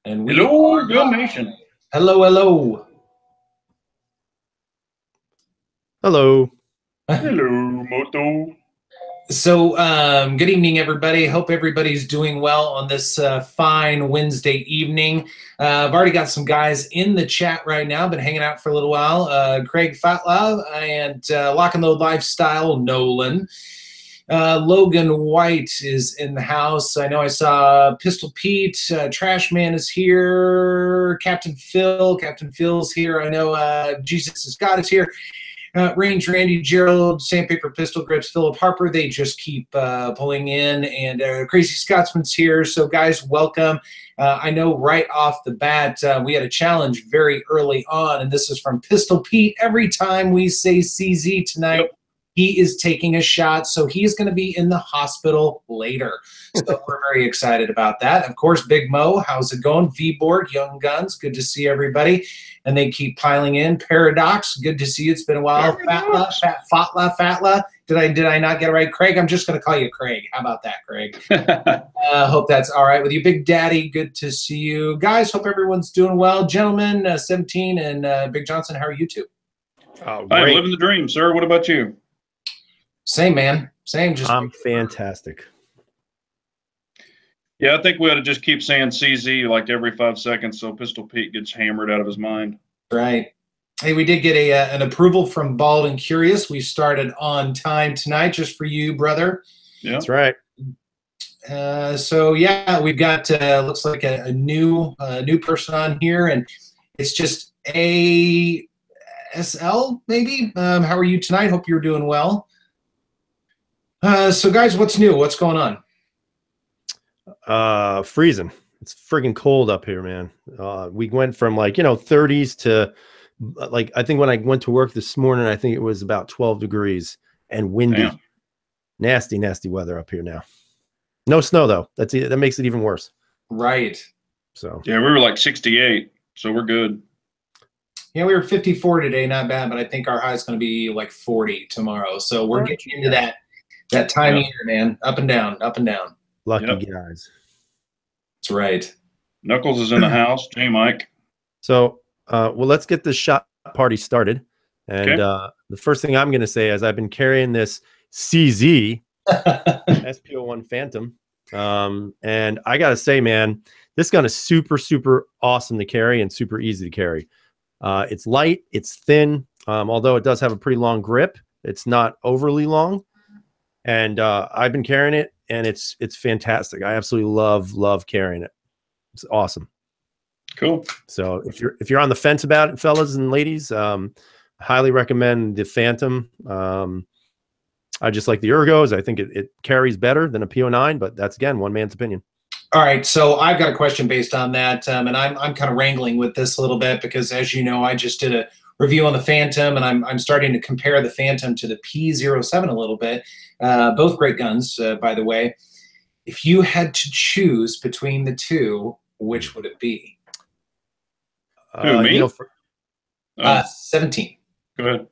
And we Hello, Gun Nation. Hello, hello. Hello. Hello, Moto. So, good evening, everybody. Hope everybody's doing well on this fine Wednesday evening. I've already got some guys in the chat right now. Been hanging out for a little while. Craig Fatlov and Lock and Load Lifestyle Nolan. Logan White is in the house. I know I saw Pistol Pete. Trash Man is here. Captain Phil. Captain Phil's here. I know Jesus is God is here. Range, Randy, Gerald, Sandpaper Pistol Grips, Philip Harper, they just keep pulling in. And Crazy Scotsman's here. So, guys, welcome. I know right off the bat, we had a challenge very early on, and this is from Pistol Pete. Every time we say CZ tonight, he is taking a shot, so he's going to be in the hospital later. So we're very excited about that. Of course, Big Mo, how's it going? V-Board, Young Guns, good to see everybody. And they keep piling in. Paradox, good to see you. It's been a while. Fatla. Did I not get it right? Craig, I'm just going to call you Craig. How about that, Craig? Hope that's all right with you. Big Daddy, good to see you. Guys, hope everyone's doing well. Gentlemen, 17 and Big Johnson, how are you two? I'm living the dream, sir. What about you? Same, man. Same. I'm fantastic. Yeah, I think we ought to just keep saying CZ like every 5 seconds so Pistol Pete gets hammered out of his mind. Right. Hey, we did get an approval from Bald and Curious. We started on time tonight just for you, brother. Yeah, that's right. So, yeah, we've got looks like a new person on here, and it's just ASL, maybe. How are you tonight? Hope you're doing well. So, guys, what's new? What's going on? Freezing. It's friggin' cold up here, man. We went from 30s to I think when I went to work this morning, I think it was about 12 degrees and windy. Damn. Nasty weather up here now. No snow though. That makes it even worse. Right. So yeah, we were like 68, so we're good. Yeah, we were 54 today, not bad, but I think our high is going to be like 40 tomorrow. So we're getting into that time of year, man. Up and down, up and down. Lucky guys. That's right. Knuckles is in the house. J Mike. So, well, let's get this shot party started. And the first thing I'm going to say is I've been carrying this CZ SP01 Phantom. And I got to say, man, this gun is super, super awesome to carry and super easy to carry. It's light, it's thin, although it does have a pretty long grip. It's not overly long. And I've been carrying it, and it's fantastic. I absolutely love carrying it. It's awesome. Cool. So if you're on the fence about it, fellas and ladies, highly recommend the Phantom. I just like the Ergos. I think it carries better than a PO9, but that's again one man's opinion. All right, so I've got a question based on that, and I'm kind of wrangling with this a little bit because, as you know, I just did a review on the Phantom, and I'm starting to compare the Phantom to the P07 a little bit. Both great guns, by the way. If you had to choose between the two, which would it be? Me? 17. Go ahead.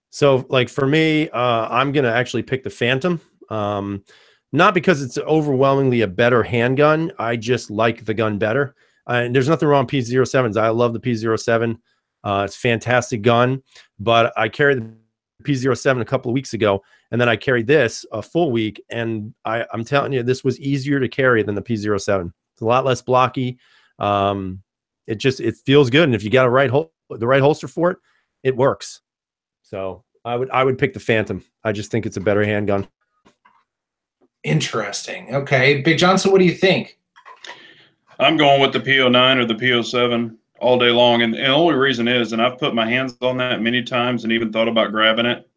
So, for me, I'm gonna actually pick the Phantom. Not because it's overwhelmingly a better handgun. I just like the gun better. And there's nothing wrong with P07s. I love the P07. It's a fantastic gun. But I carried the P07 a couple of weeks ago, and then I carried this a full week. And I'm telling you, this was easier to carry than the P07. It's a lot less blocky. It feels good. And if you got the right holster for it, it works. So I would pick the Phantom. I just think it's a better handgun. Interesting. Okay. Big Johnson, what do you think? I'm going with the PO9 or the PO7 all day long. And the only reason is, and I've put my hands on that many times and even thought about grabbing it,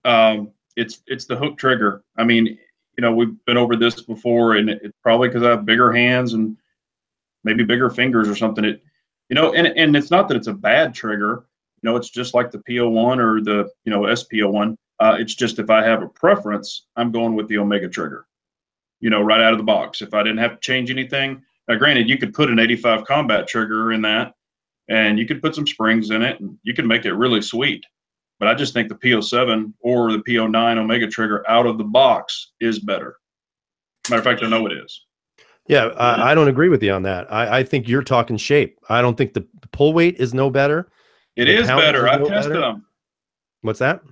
it's the hook trigger. I mean, we've been over this before, and it's probably because I have bigger hands and maybe bigger fingers or something. And it's not that it's a bad trigger. It's just like the PO1 or the, SPO1. It's just if I have a preference, I'm going with the Omega trigger. Right out of the box. If I didn't have to change anything, now granted, you could put an 85 combat trigger in that, and you could put some springs in it, and you can make it really sweet. But I just think the PO7 or the PO9 Omega trigger out of the box is better. Matter of fact, I know it is. Yeah, I don't agree with you on that. I think you're talking shape. I don't think the pull weight is no better. It The is poundage better. is I no tested better. them. What's that?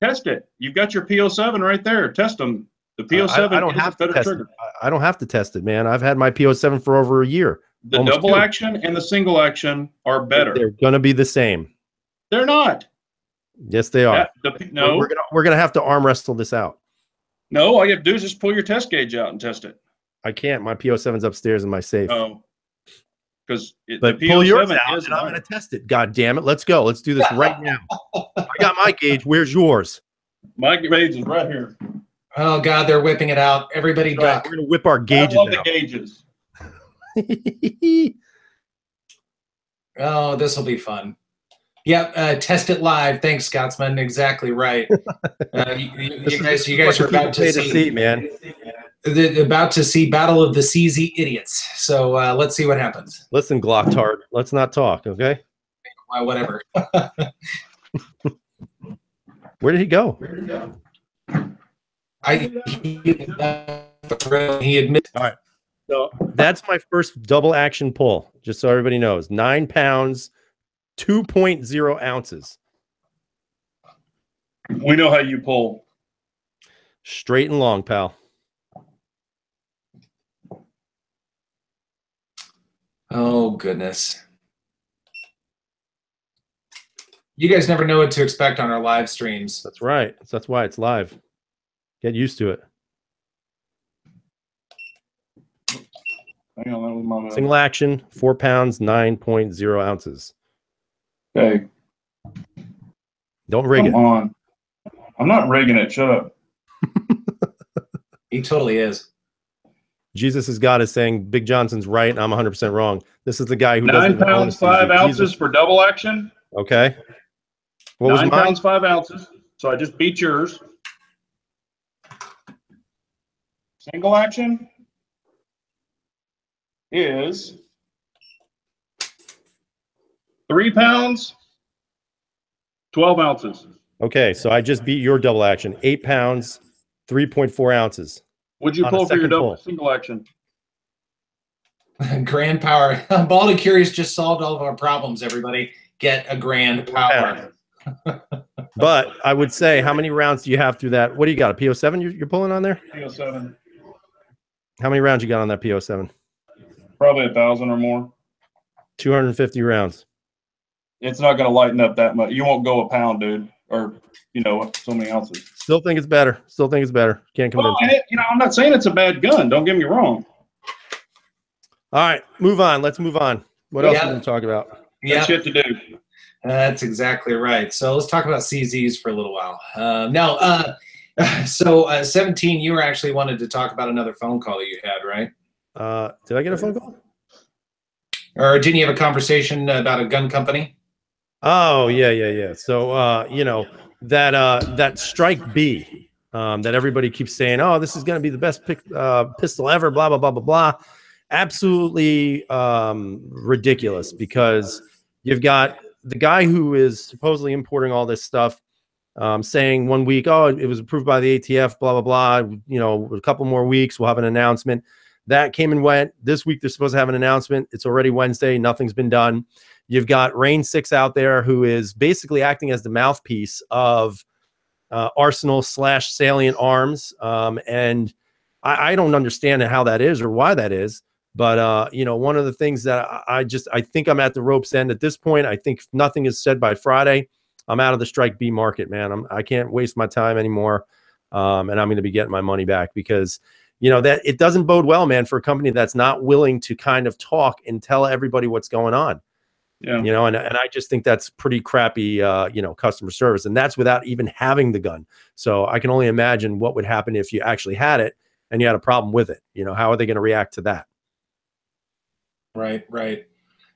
Test it. You've got your PO7 right there. Test them. The I PO7 don't is have a to better test trigger. it. I don't have to test it, man. I've had my PO7 for over a year. The almost double 2. action and the single action are better. They're going to be the same. They're not. Yes, they are. No. We're gonna have to arm wrestle this out. No, all you have to do is just pull your test gauge out and test it. I can't. My PO7's upstairs in my safe. Oh, because the pull yours PO7 out, is and I'm going to test it. God damn it! Let's go. Let's do this right now. I got my gauge. Where's yours? My gauge is right here. Oh God, they're whipping it out. Everybody duck. We're going to whip our gauges I love out. the gauges. Oh, this will be fun. Yep, test it live. Thanks, Scotsman. Exactly right. You guys are about to see, man. About to see Battle of the CZ Idiots. So let's see what happens. Listen, Glocktard, let's not talk, okay? Whatever. Where did he go? He admits. All right. So that's my first double action pull, just so everybody knows. 9 pounds, 2.0 ounces. We know how you pull. Straight and long, pal. Oh, goodness. You guys never know what to expect on our live streams. That's right. That's why it's live. Get used to it. Hang on, that was my Single action, 4 pounds, 9.0 ounces. Okay. Don't rig it. Come on. I'm not rigging it. Shut up. He totally is. Jesus is God is saying Big Johnson's right, and I'm 100% wrong. This is the guy who 9 pounds, 5 ounces Jesus. for double action. Okay. What was 9 mine? pounds, 5 ounces. So I just beat yours. Single action is 3 pounds, 12 ounces. Okay, so I just beat your double action. 8 pounds, 3.4 ounces. Would you On a pull for your second double pull. single action? Grand power. Bald and Curious just solved all of our problems, everybody. Get a grand power. But I would say, how many rounds do you have through that? What do you got? A PO7 you're pulling on there? PO7. How many rounds you got on that PO7? Probably 1,000 or more. 250 rounds. It's not going to lighten up that much. You won't go a pound, dude, or so many ounces. Still think it's better. Still think it's better. Can't convince me. I'm not saying it's a bad gun. Don't get me wrong. All right, move on. Let's move on. What else are we going to talk about? Got shit to do. That's exactly right. So let's talk about CZs for a little while. So 17, you were actually wanted to talk about another phone call that you had, right? Did I get a phone call? Or didn't you have a conversation about a gun company? Oh, yeah. So, that Strike B that everybody keeps saying, oh, this is going to be the best pistol ever, blah, blah, blah, blah, blah. Absolutely ridiculous, because you've got the guy who is supposedly importing all this stuff saying 1 week, oh, it was approved by the ATF, blah, blah, blah. A couple more weeks, we'll have an announcement. That came and went. This week, they're supposed to have an announcement. It's already Wednesday. Nothing's been done. You've got Rain 6 out there, who is basically acting as the mouthpiece of Arsenal / Salient Arms. And I don't understand how that is or why that is. But, one of the things that I think I'm at the rope's end at this point. I think if nothing is said by Friday, I'm out of the Strike B market, man. I can't waste my time anymore. And I'm going to be getting my money back, because that it doesn't bode well, man, for a company that's not willing to kind of talk and tell everybody what's going on. Yeah. And I just think that's pretty crappy, customer service. And that's without even having the gun. So I can only imagine what would happen if you actually had it and you had a problem with it. How are they going to react to that? Right.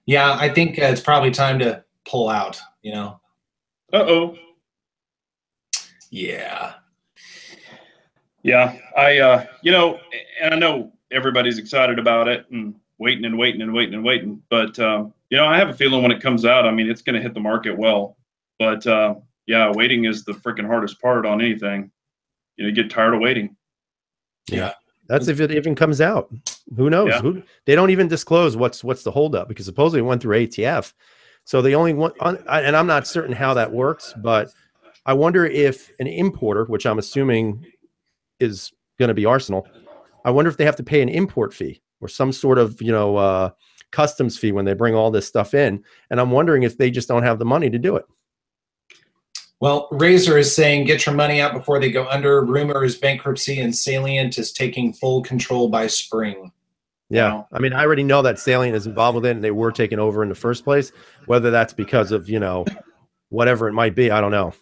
Yeah, I think it's probably time to pull out, Uh-oh. Yeah. Yeah, and I know everybody's excited about it and waiting, but I have a feeling when it comes out, it's going to hit the market well. But waiting is the freaking hardest part on anything. You get tired of waiting. Yeah, that's if it even comes out. Who knows? Yeah. They don't even disclose what's the holdup, because supposedly it went through ATF. So they only want, and I'm not certain how that works, but I wonder if an importer, which I'm assuming is going to be Arsenal, I wonder if they have to pay an import fee or some sort of, customs fee when they bring all this stuff in. And I'm wondering if they just don't have the money to do it. Well, Razor is saying get your money out before they go under. Rumor is bankruptcy and Salient is taking full control by spring. Yeah. Wow. I mean, I already know that Salient is involved with it and they were taken over in the first place. Whether that's because of, whatever it might be, I don't know.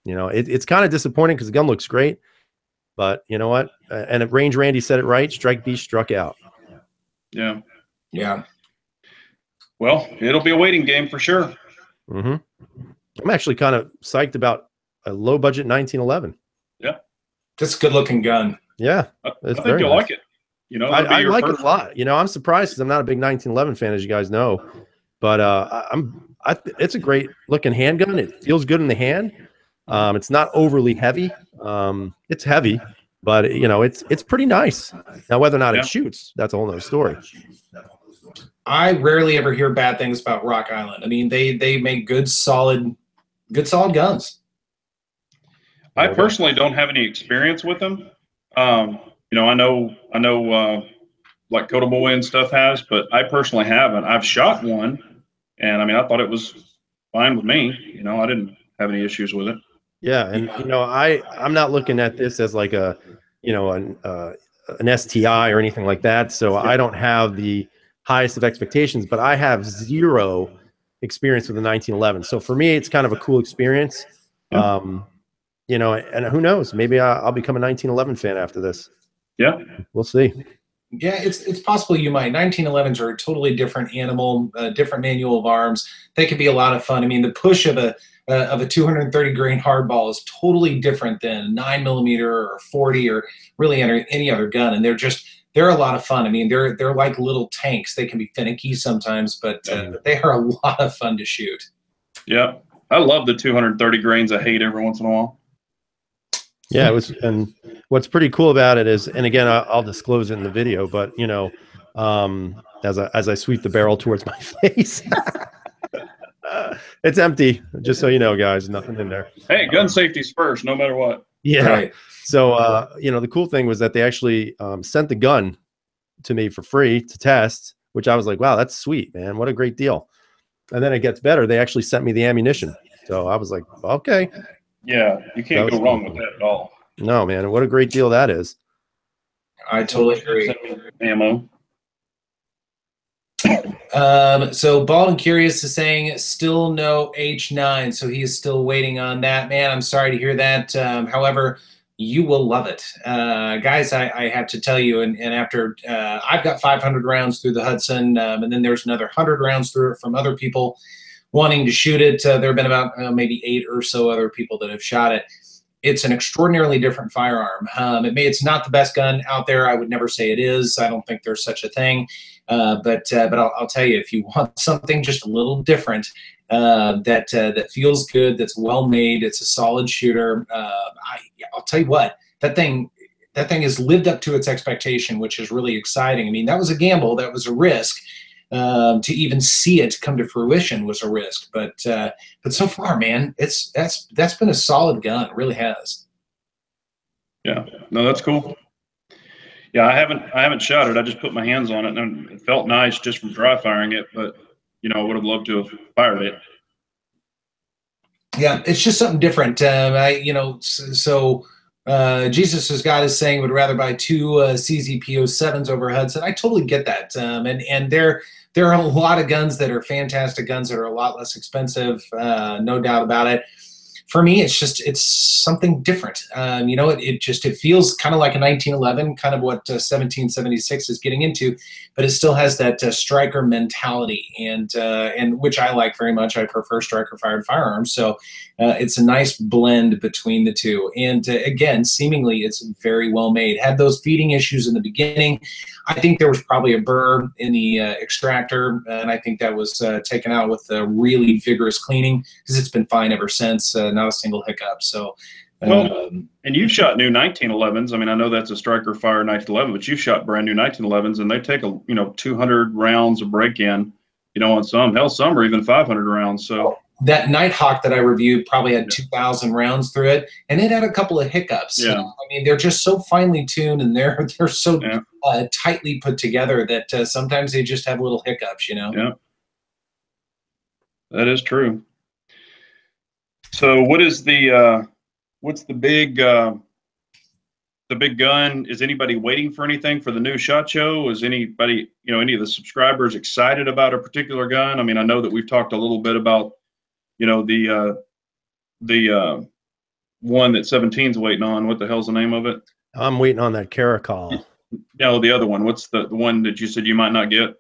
It's kind of disappointing because the gun looks great. But you know what? And Range Randy said it right. Strike Beast struck out. Yeah. Yeah. Well, it'll be a waiting game for sure. Mm-hmm. I'm actually kind of psyched about a low budget 1911. Yeah. That's a good looking gun. Yeah. I It's think very you'll nice. like it. I like it a lot. I'm surprised because I'm not a big 1911 fan, as you guys know. But it's a great looking handgun. It feels good in the hand. It's not overly heavy. It's heavy, but it's pretty nice. Now, whether or not it shoots, that's a whole nother story. I rarely ever hear bad things about Rock Island. I mean, they make good solid guns. I personally don't have any experience with them. I know like Kotoboy and stuff has, but I personally haven't. I've shot one, and I mean, I thought it was fine with me. I didn't have any issues with it. Yeah, and I'm not looking at this as like an STI or anything like that. So I don't have the highest of expectations, but I have zero experience with the 1911. So for me, it's kind of a cool experience. Yeah. And who knows? Maybe I'll become a 1911 fan after this. Yeah, we'll see. Yeah, it's possible you might. 1911s are a totally different animal, different manual of arms. They could be a lot of fun. I mean, the push of a 230 grain hardball is totally different than 9mm or 40 or really any other gun, and they're a lot of fun. I mean, they're like little tanks. They can be finicky sometimes, but they are a lot of fun to shoot. Yeah, I love the 230 grains. I hate every once in a while. Yeah, it was, and what's pretty cool about it is, and again, I'll disclose it in the video, but as I sweep the barrel towards my face, it's empty. Just so you know, guys, nothing in there. Hey, gun safety's first, no matter what. Yeah. Right. So the cool thing was that they actually sent the gun to me for free to test, which I was like, wow, that's sweet, man. What a great deal. And then it gets better. They actually sent me the ammunition. So I was like, okay. Yeah, you can't go wrong with that at all. No, man. What a great deal that is. I totally agree. Ammo. So Bald and Curious is saying still no H9, so he is still waiting on that. Man, I'm sorry to hear that. However, you will love it. Guys, I have to tell you, and after I've got 500 rounds through the Hudson, and then there's another 100 rounds through it from other people wanting to shoot it. There have been about maybe 8 or so other people that have shot it. It's an extraordinarily different firearm. It's not the best gun out there. I would never say it is. I don't think there's such a thing. But I'll tell you, if you want something just a little different, that feels good, that's well made, it's a solid shooter. I'll tell you what, that thing has lived up to its expectation, which is really exciting. I mean, that was a gamble, that was a risk. To even see it come to fruition was a risk, but so far, man, that's been a solid gun. It really has. Yeah, no, that's cool. Yeah, I haven't shot it. I just put my hands on it, and it felt nice just from dry firing it. But I would have loved to have fired it. Yeah, it's just something different. Jesus as God is saying would rather buy 2 CZP07s over Hudson. I totally get that. And there are a lot of guns that are fantastic guns that are a lot less expensive, no doubt about it. For me, it's something different. It feels kind of like a 1911, kind of what 1776 is getting into, but it still has that striker mentality, and which I like very much. I prefer striker fired firearms, so it's a nice blend between the two. And again, seemingly it's very well made. Had those feeding issues in the beginning. I think there was probably a burr in the extractor, and I think that was taken out with a really vigorous cleaning because it's been fine ever since. Not a single hiccup. So Well, and you've shot new 1911s. I mean, I know that's a Striker Fire 1911, but you've shot brand new 1911s, and they take 200 rounds of break in, on some. Hell, some are even 500 rounds. So that Nighthawk that I reviewed probably had 2,000 rounds through it, and it had a couple of hiccups. Yeah. I mean, they're just so finely tuned, and they're so tightly put together that sometimes they just have little hiccups. Yeah, that is true. So, what is what's the big gun? Is anybody waiting for anything for the new SHOT Show? Is anybody, any of the subscribers excited about a particular gun? I mean, I know that we've talked a little bit about, the one that 17's waiting on. What the hell's the name of it? I'm waiting on that Caracol. No, the other one. What's the one that you said you might not get?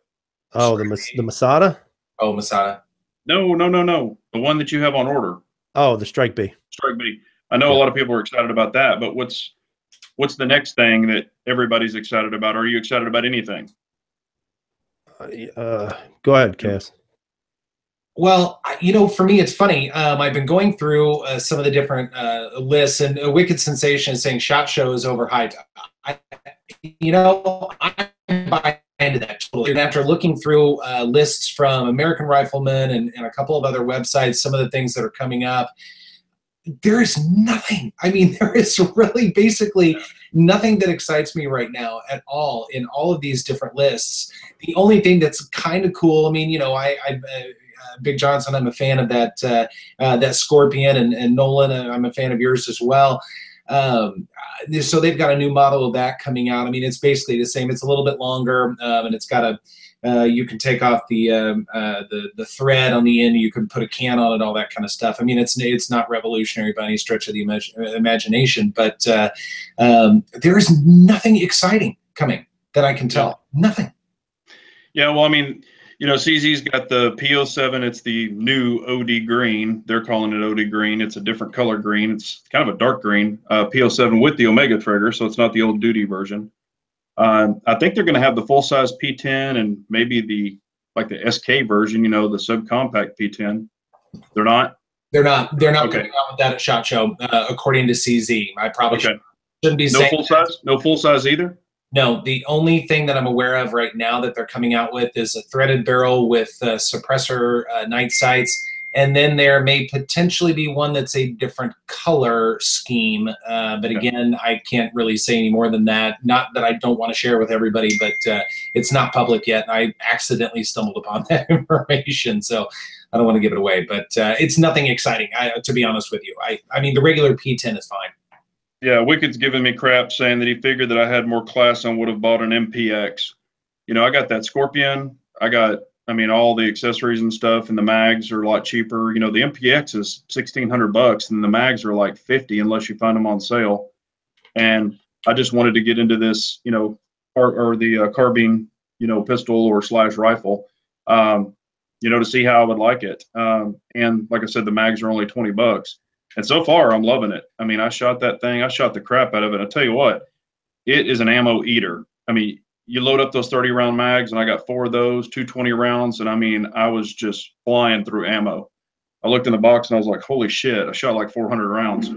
Oh, the Masada? Oh, Masada. No. The one that you have on order. Oh, the Strike B. Strike B. I know a lot of people are excited about that, but what's the next thing that everybody's excited about? Are you excited about anything? Go ahead, Cass. Well, for me, it's funny. I've been going through some of the different lists, and Wicked Sensation is saying SHOT Show is overhyped. I buy into that totally. And after looking through lists from American Rifleman and a couple of other websites, some of the things that are coming up, there is nothing. I mean, there is really basically nothing that excites me right now at all in all of these different lists. The only thing that's kind of cool, I mean, Big Johnson, I'm a fan of that Scorpion, and Nolan, I'm a fan of yours as well. So they've got a new model of that coming out. I mean, it's basically the same. It's a little bit longer, and it's got you can take off the thread on the end. You can put a can on it, all that kind of stuff. I mean, it's not revolutionary by any stretch of the imagination, but there is nothing exciting coming that I can tell. Nothing. Yeah, well, I mean, CZ's got the P07. It's the new OD green. They're calling it OD green. It's a different color green. It's kind of a dark green P07 with the Omega trigger, so it's not the old duty version. I think they're going to have the full-size P10 and maybe the SK version, the subcompact P10. They're not? They're not coming out with that at SHOT Show, according to CZ. I probably shouldn't be saying full-size? No full-size either? No, the only thing that I'm aware of right now that they're coming out with is a threaded barrel with suppressor night sights. And then there may potentially be one that's a different color scheme. But again, I can't really say any more than that. Not that I don't want to share with everybody, but it's not public yet. I accidentally stumbled upon that information, so I don't want to give it away. But it's nothing exciting, to be honest with you. I mean, the regular P10 is fine. Yeah, Wicked's giving me crap saying that he figured that I had more class and would have bought an MPX. I got that Scorpion. I got, all the accessories and stuff, and the mags are a lot cheaper. The MPX is $1,600, and the mags are like $50 unless you find them on sale. And I just wanted to get into this, or the carbine, pistol or / rifle, to see how I would like it. And like I said, the mags are only $20. And so far, I'm loving it. I mean, I shot that thing. I shot the crap out of it. I tell you what, it is an ammo eater. I mean, you load up those 30-round mags, and I got 4 of those, 220 rounds, and I was just flying through ammo. I looked in the box, and I was like, holy shit, I shot like 400 rounds.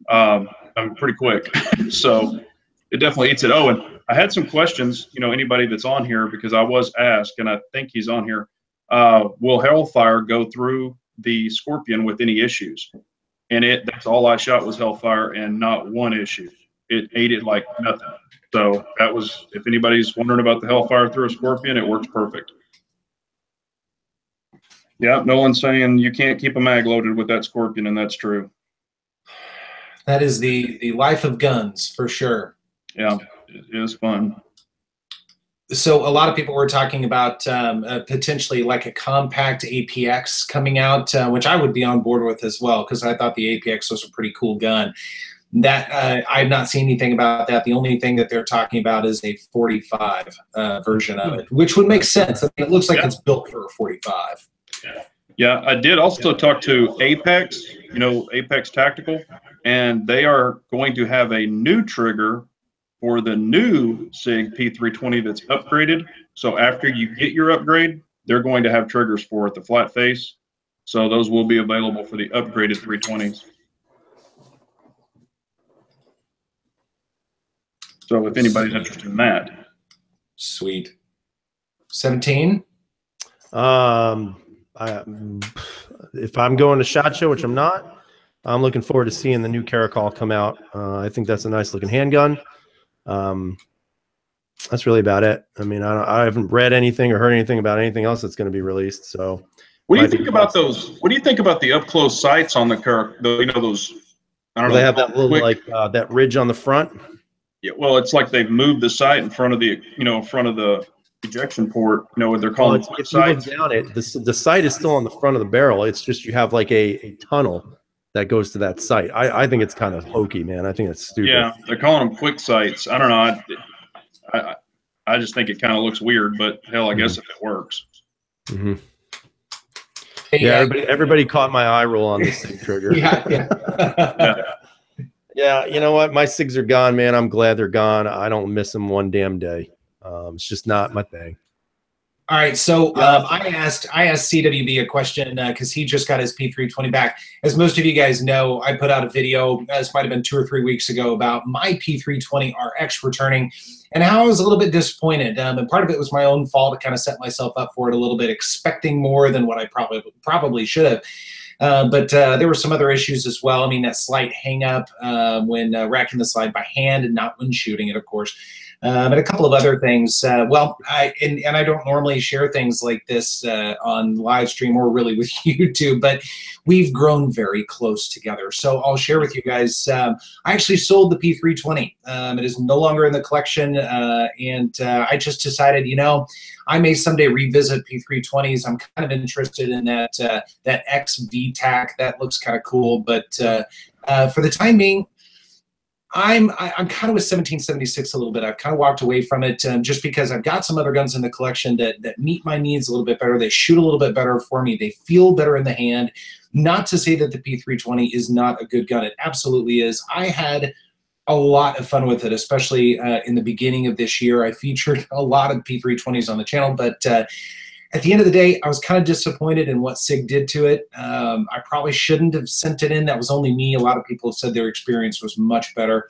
I'm pretty quick. So it definitely eats it. Oh, and I had some questions, anybody that's on here, because I was asked, and I think he's on here, will Hellfire go through the Scorpion with any issues? And that's all I shot was Hellfire, and not one issue. It ate it like nothing. So that was, if anybody's wondering about the Hellfire through a Scorpion, it works perfect. Yeah, Nolan's saying you can't keep a mag loaded with that Scorpion, and that's true. That is the life of guns, for sure. Yeah, it is fun. So a lot of people were talking about potentially like a compact APX coming out, which I would be on board with as well, because I thought the APX was a pretty cool gun. That I've not seen anything about that. The only thing that they're talking about is a 45 version of it, which would make sense. I mean, it looks like it's built for a 45. Yeah, I did also talk to Apex, Apex Tactical, and they are going to have a new trigger for the new SIG P320 that's upgraded. So after you get your upgrade, they're going to have triggers for it, the flat face. So those will be available for the upgraded 320s. So if anybody's interested in that. Sweet. 17. If I'm going to SHOT Show, which I'm not, I'm looking forward to seeing the new Caracal come out. I think that's a nice looking handgun. That's really about it. I mean, I haven't read anything or heard anything about anything else that's going to be released. So, what do you think about those? What do you think about the up close sights on the you know, those? I don't know. They have that little that ridge on the front. Yeah, well, it's like they've moved the sight in front of the, you know, in front of the ejection port. You know what they're calling if you look down it, the sight is still on the front of the barrel. It's just you have like a tunnel that goes to that sight. I think it's kind of hokey, man. I think it's stupid. Yeah, they're calling them quick sights. I don't know. I just think it kind of looks weird, but hell, I guess if it works. Mm-hmm. Yeah, everybody caught my eye roll on this SIG trigger. Yeah, you know what? My SIGs are gone, man. I'm glad they're gone. I don't miss them one damn day. It's just not my thing. All right, so I asked CWB a question because he just got his P320 back. As most of you guys know, I put out a video, this might have been 2 or 3 weeks ago, about my P320 RX returning and how I was a little bit disappointed. And part of it was my own fault to kind of set myself up for it a little bit, expecting more than what I probably should have. But there were some other issues as well. I mean, that slight hang up when racking the slide by hand and not when shooting it, of course. And a couple of other things. Well, I don't normally share things like this on live stream or really with YouTube, but we've grown very close together. So I'll share with you guys. I actually sold the P320. It is no longer in the collection, and I just decided, you know, I may someday revisit P320s. I'm kind of interested in that that XV-TAC. That looks kind of cool, but for the time being, I'm kind of with 1776 a little bit. I've kind of walked away from it just because I've got some other guns in the collection that meet my needs a little bit better. They shoot a little bit better for me. They feel better in the hand. Not to say that the P320 is not a good gun. It absolutely is. I had a lot of fun with it, especially in the beginning of this year. I featured a lot of P320s on the channel, but at the end of the day, I was kind of disappointed in what SIG did to it. I probably shouldn't have sent it in. That was only me. A lot of people said their experience was much better,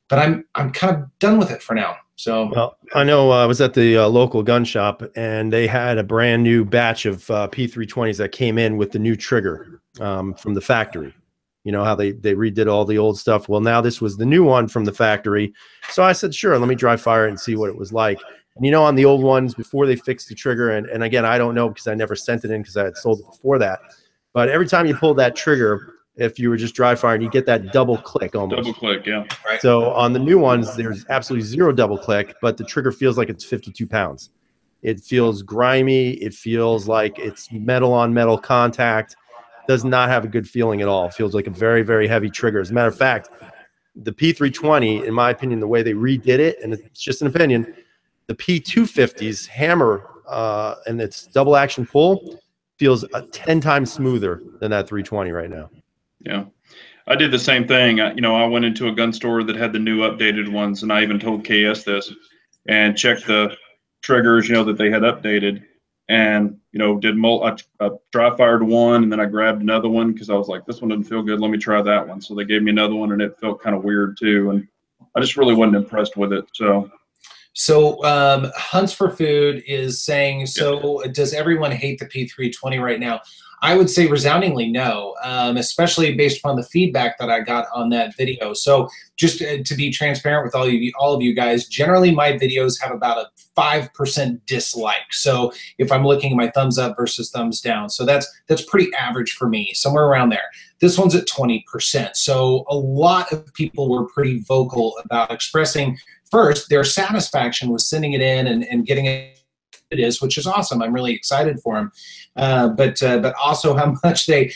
but I'm kind of done with it for now. So, well, I know I was at the local gun shop, and they had a brand new batch of P320s that came in with the new trigger from the factory. You know how they redid all the old stuff. Well, now this was the new one from the factory. So I said, sure, let me dry fire it and see what it was like. And you know, on the old ones, before they fixed the trigger, and again, I don't know because I never sent it in because I had sold it before that. But every time you pull that trigger, if you were just dry firing, you get that double click almost. Double click, yeah. Right. So on the new ones, there's absolutely zero double click, but the trigger feels like it's 52 pounds. It feels grimy. It feels like it's metal on metal contact. Does not have a good feeling at all. It feels like a very, very heavy trigger. As a matter of fact, the P320, in my opinion, the way they redid it, and it's just an opinion, the P250's hammer and its double action pull feels 10 times smoother than that 320 right now. Yeah, I did the same thing. You know, I went into a gun store that had the new updated ones, and I even told KS this and checked the triggers, you know, that they had updated, and you know, I dry fired one, and then I grabbed another one because I was like, this one doesn't feel good. Let me try that one. So they gave me another one, and it felt kind of weird too, and I just really wasn't impressed with it. So Hunts for Food is saying, so does everyone hate the P320 right now? I would say resoundingly no, especially based upon the feedback that I got on that video. So just to be transparent with all of you guys, generally my videos have about a 5% dislike. So if I'm looking at my thumbs up versus thumbs down, so that's pretty average for me, somewhere around there. This one's at 20%. So a lot of people were pretty vocal about expressing first their satisfaction with sending it in and getting it is, which is awesome. I'm really excited for them, but also how much they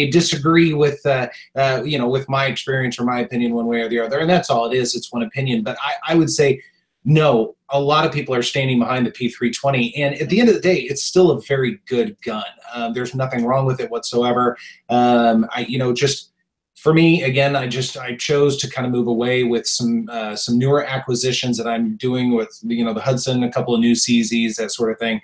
disagree with you know, with my experience or my opinion one way or the other, and that's all it is. It's one opinion, but I would say no. A lot of people are standing behind the P320, and at the end of the day, it's still a very good gun. There's nothing wrong with it whatsoever. You know, just for me, again, I chose to kind of move away with some newer acquisitions that I'm doing with, you know, the Hudson, a couple of new CZs, that sort of thing,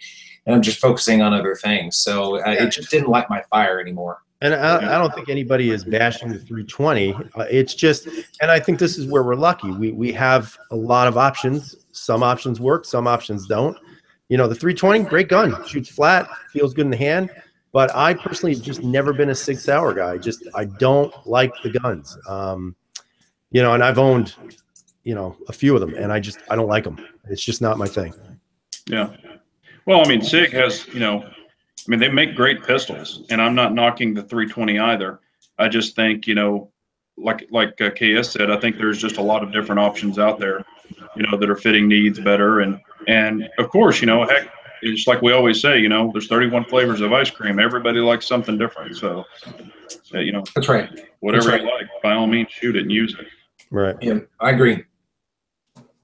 and I'm just focusing on other things. So it just didn't light my fire anymore. And I don't think anybody is bashing the 320. It's just, and I think this is where we're lucky. We have a lot of options. Some options work, some options don't. You know, the 320, great gun, shoots flat, feels good in the hand. But I personally have just never been a Sig Sauer guy. I don't like the guns. You know, and I've owned, you know, a few of them, and I don't like them. It's just not my thing. Yeah. Well, I mean, Sig has, you know, I mean, they make great pistols, and I'm not knocking the 320 either. I just think, you know, like KS said, I think there's just a lot of different options out there, you know, that are fitting needs better. And of course, you know, heck, it's like we always say, you know, there's 31 flavors of ice cream. Everybody likes something different. So, you know, That's right. Whatever That's right. you like, by all means, shoot it and use it. Right. Yeah, I agree.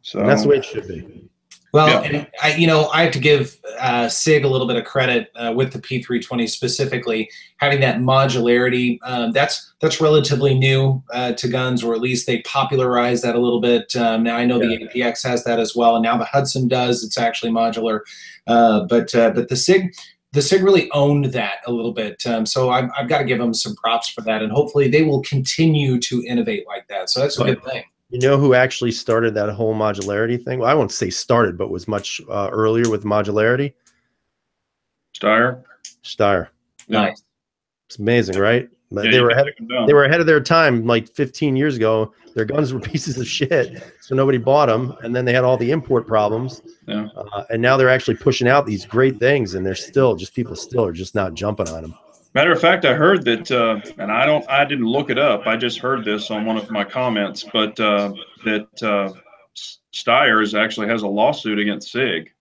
So And that's the way it should be. Well, Yeah. and I have to give SIG a little bit of credit with the P320 specifically, having that modularity. That's relatively new to guns, or at least they popularized that a little bit. Now I know the APX has that as well, and now the Hudson does. It's actually modular, but the SIG really owned that a little bit. So I've got to give them some props for that, and hopefully they will continue to innovate like that. So that's a good thing. You know who actually started that whole modularity thing? Well, I won't say started, but was much earlier with modularity. Steyr. Steyr. Nice. It's amazing, right? Yeah, They were ahead of their time like 15 years ago. Their guns were pieces of shit, so nobody bought them. And then they had all the import problems. Yeah. And now they're actually pushing out these great things, and people still are just not jumping on them. Matter of fact, I heard that, and I didn't look it up. I just heard this on one of my comments, but that Steyr actually has a lawsuit against SIG.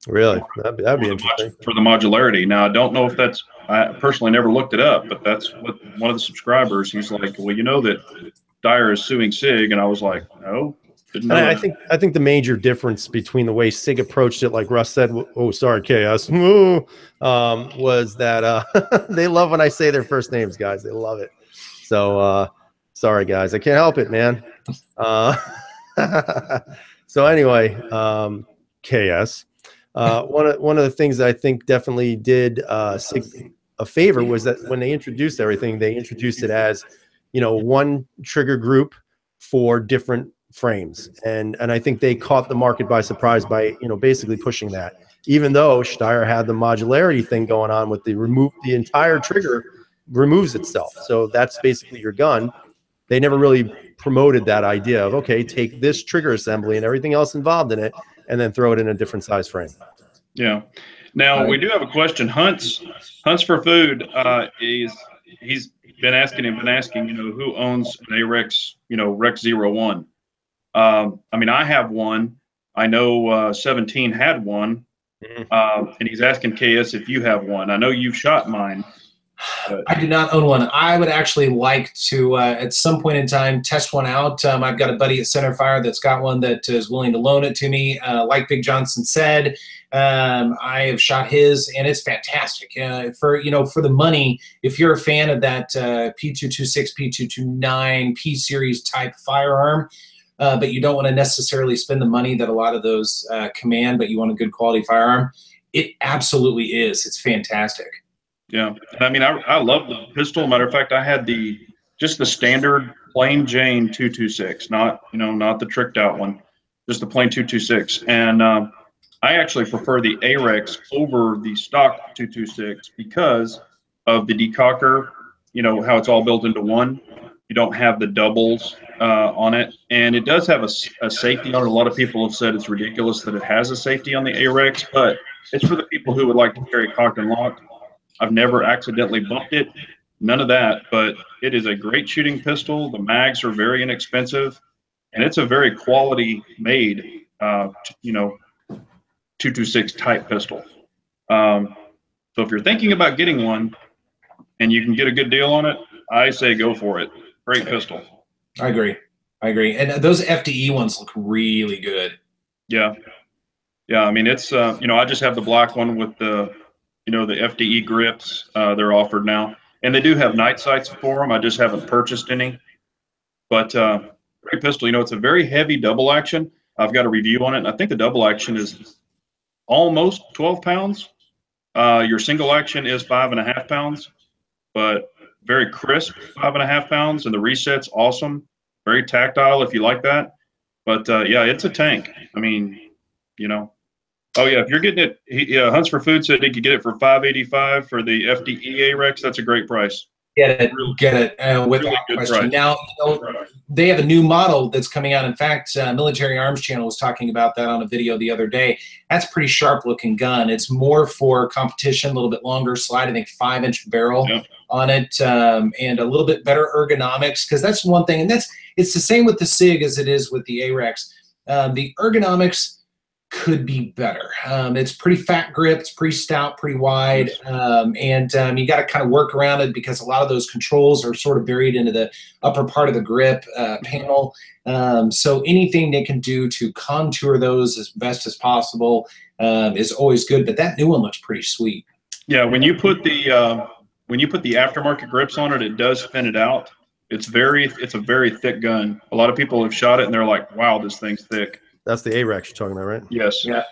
Really? That'd be interesting. For the modularity. Now, I don't know if I personally never looked it up, but that's what one of the subscribers, he's like, well, you know that Steyr is suing SIG, and I was like, no. And I think the major difference between the way SIG approached it, like Russ said, oh, sorry, KS, was that they love when I say their first names, guys. They love it. So sorry, guys. I can't help it, man. So anyway, KS. One of the things that I think definitely did SIG a favor was that when they introduced everything, they introduced it as, you know, one trigger group for different frames, and I think they caught the market by surprise by, you know, basically pushing that, even though Steyr had the modularity thing going on with the entire trigger removes itself, so that's basically your gun. They never really promoted that idea of, okay, take this trigger assembly and everything else involved in it and then throw it in a different size frame. Yeah. Now we do have a question. Hunts for Food he's been asking, you know, who owns an AREX, you know, Rex 01. I mean, I have one. I know 17 had one, and he's asking KS if you have one. I know you've shot mine. I do not own one. I would actually like to, at some point in time, test one out. I've got a buddy at Centerfire that's got one that is willing to loan it to me. Like Big Johnson said, I have shot his, and it's fantastic. For the money, if you're a fan of that P226, P229, P series type firearm, but you don't want to necessarily spend the money that a lot of those command, but you want a good quality firearm, it absolutely is. It's fantastic. Yeah, I mean, I love the pistol. Matter of fact, I had just the standard plain Jane 226, not the tricked out one, just the plain 226. And I actually prefer the AREX over the stock 226 because of the decocker. You know how it's all built into one. You don't have the doubles on it, and it does have a safety on it. A lot of people have said it's ridiculous that it has a safety on the AREX, but it's for the people who would like to carry cocked and locked. I've never accidentally bumped it, none of that, but it is a great shooting pistol. The mags are very inexpensive, and it's a very quality made, 226 type pistol. So if you're thinking about getting one and you can get a good deal on it, I say go for it. Great pistol. I agree. And those FDE ones look really good. Yeah. I mean, it's, I just have the black one with the FDE grips. They're offered now, and they do have night sights for them. I just haven't purchased any, but great pistol. It's a very heavy double action. I've got a review on it, and I think the double action is almost 12 pounds. Your single action is 5.5 pounds. but very crisp, 5.5 pounds, and the reset's awesome. Very tactile if you like that. But yeah, it's a tank. I mean, you know. Oh yeah, if you're getting it, Hunts for Food said he could get it for $585 for the FDE AREX. That's a great price. Get it, get it, without really good question. price. Now, they have a new model that's coming out. In fact, Military Arms Channel was talking about that on a video the other day. That's a pretty sharp looking gun. It's more for competition, a little bit longer slide, I think 5-inch barrel on it, and a little bit better ergonomics, because that's one thing. And it's the same with the SIG as it is with the AREX. The ergonomics could be better. It's pretty fat grip, it's pretty stout, pretty wide, and you got to kind of work around it because a lot of those controls are sort of buried into the upper part of the grip panel. So anything they can do to contour those as best as possible is always good. But that new one looks pretty sweet. Yeah, when you put the aftermarket grips on it, it does thin it out. It's a very thick gun. A lot of people have shot it and they're like, "Wow, this thing's thick." That's the AREX you're talking about, right? Yes. Yeah.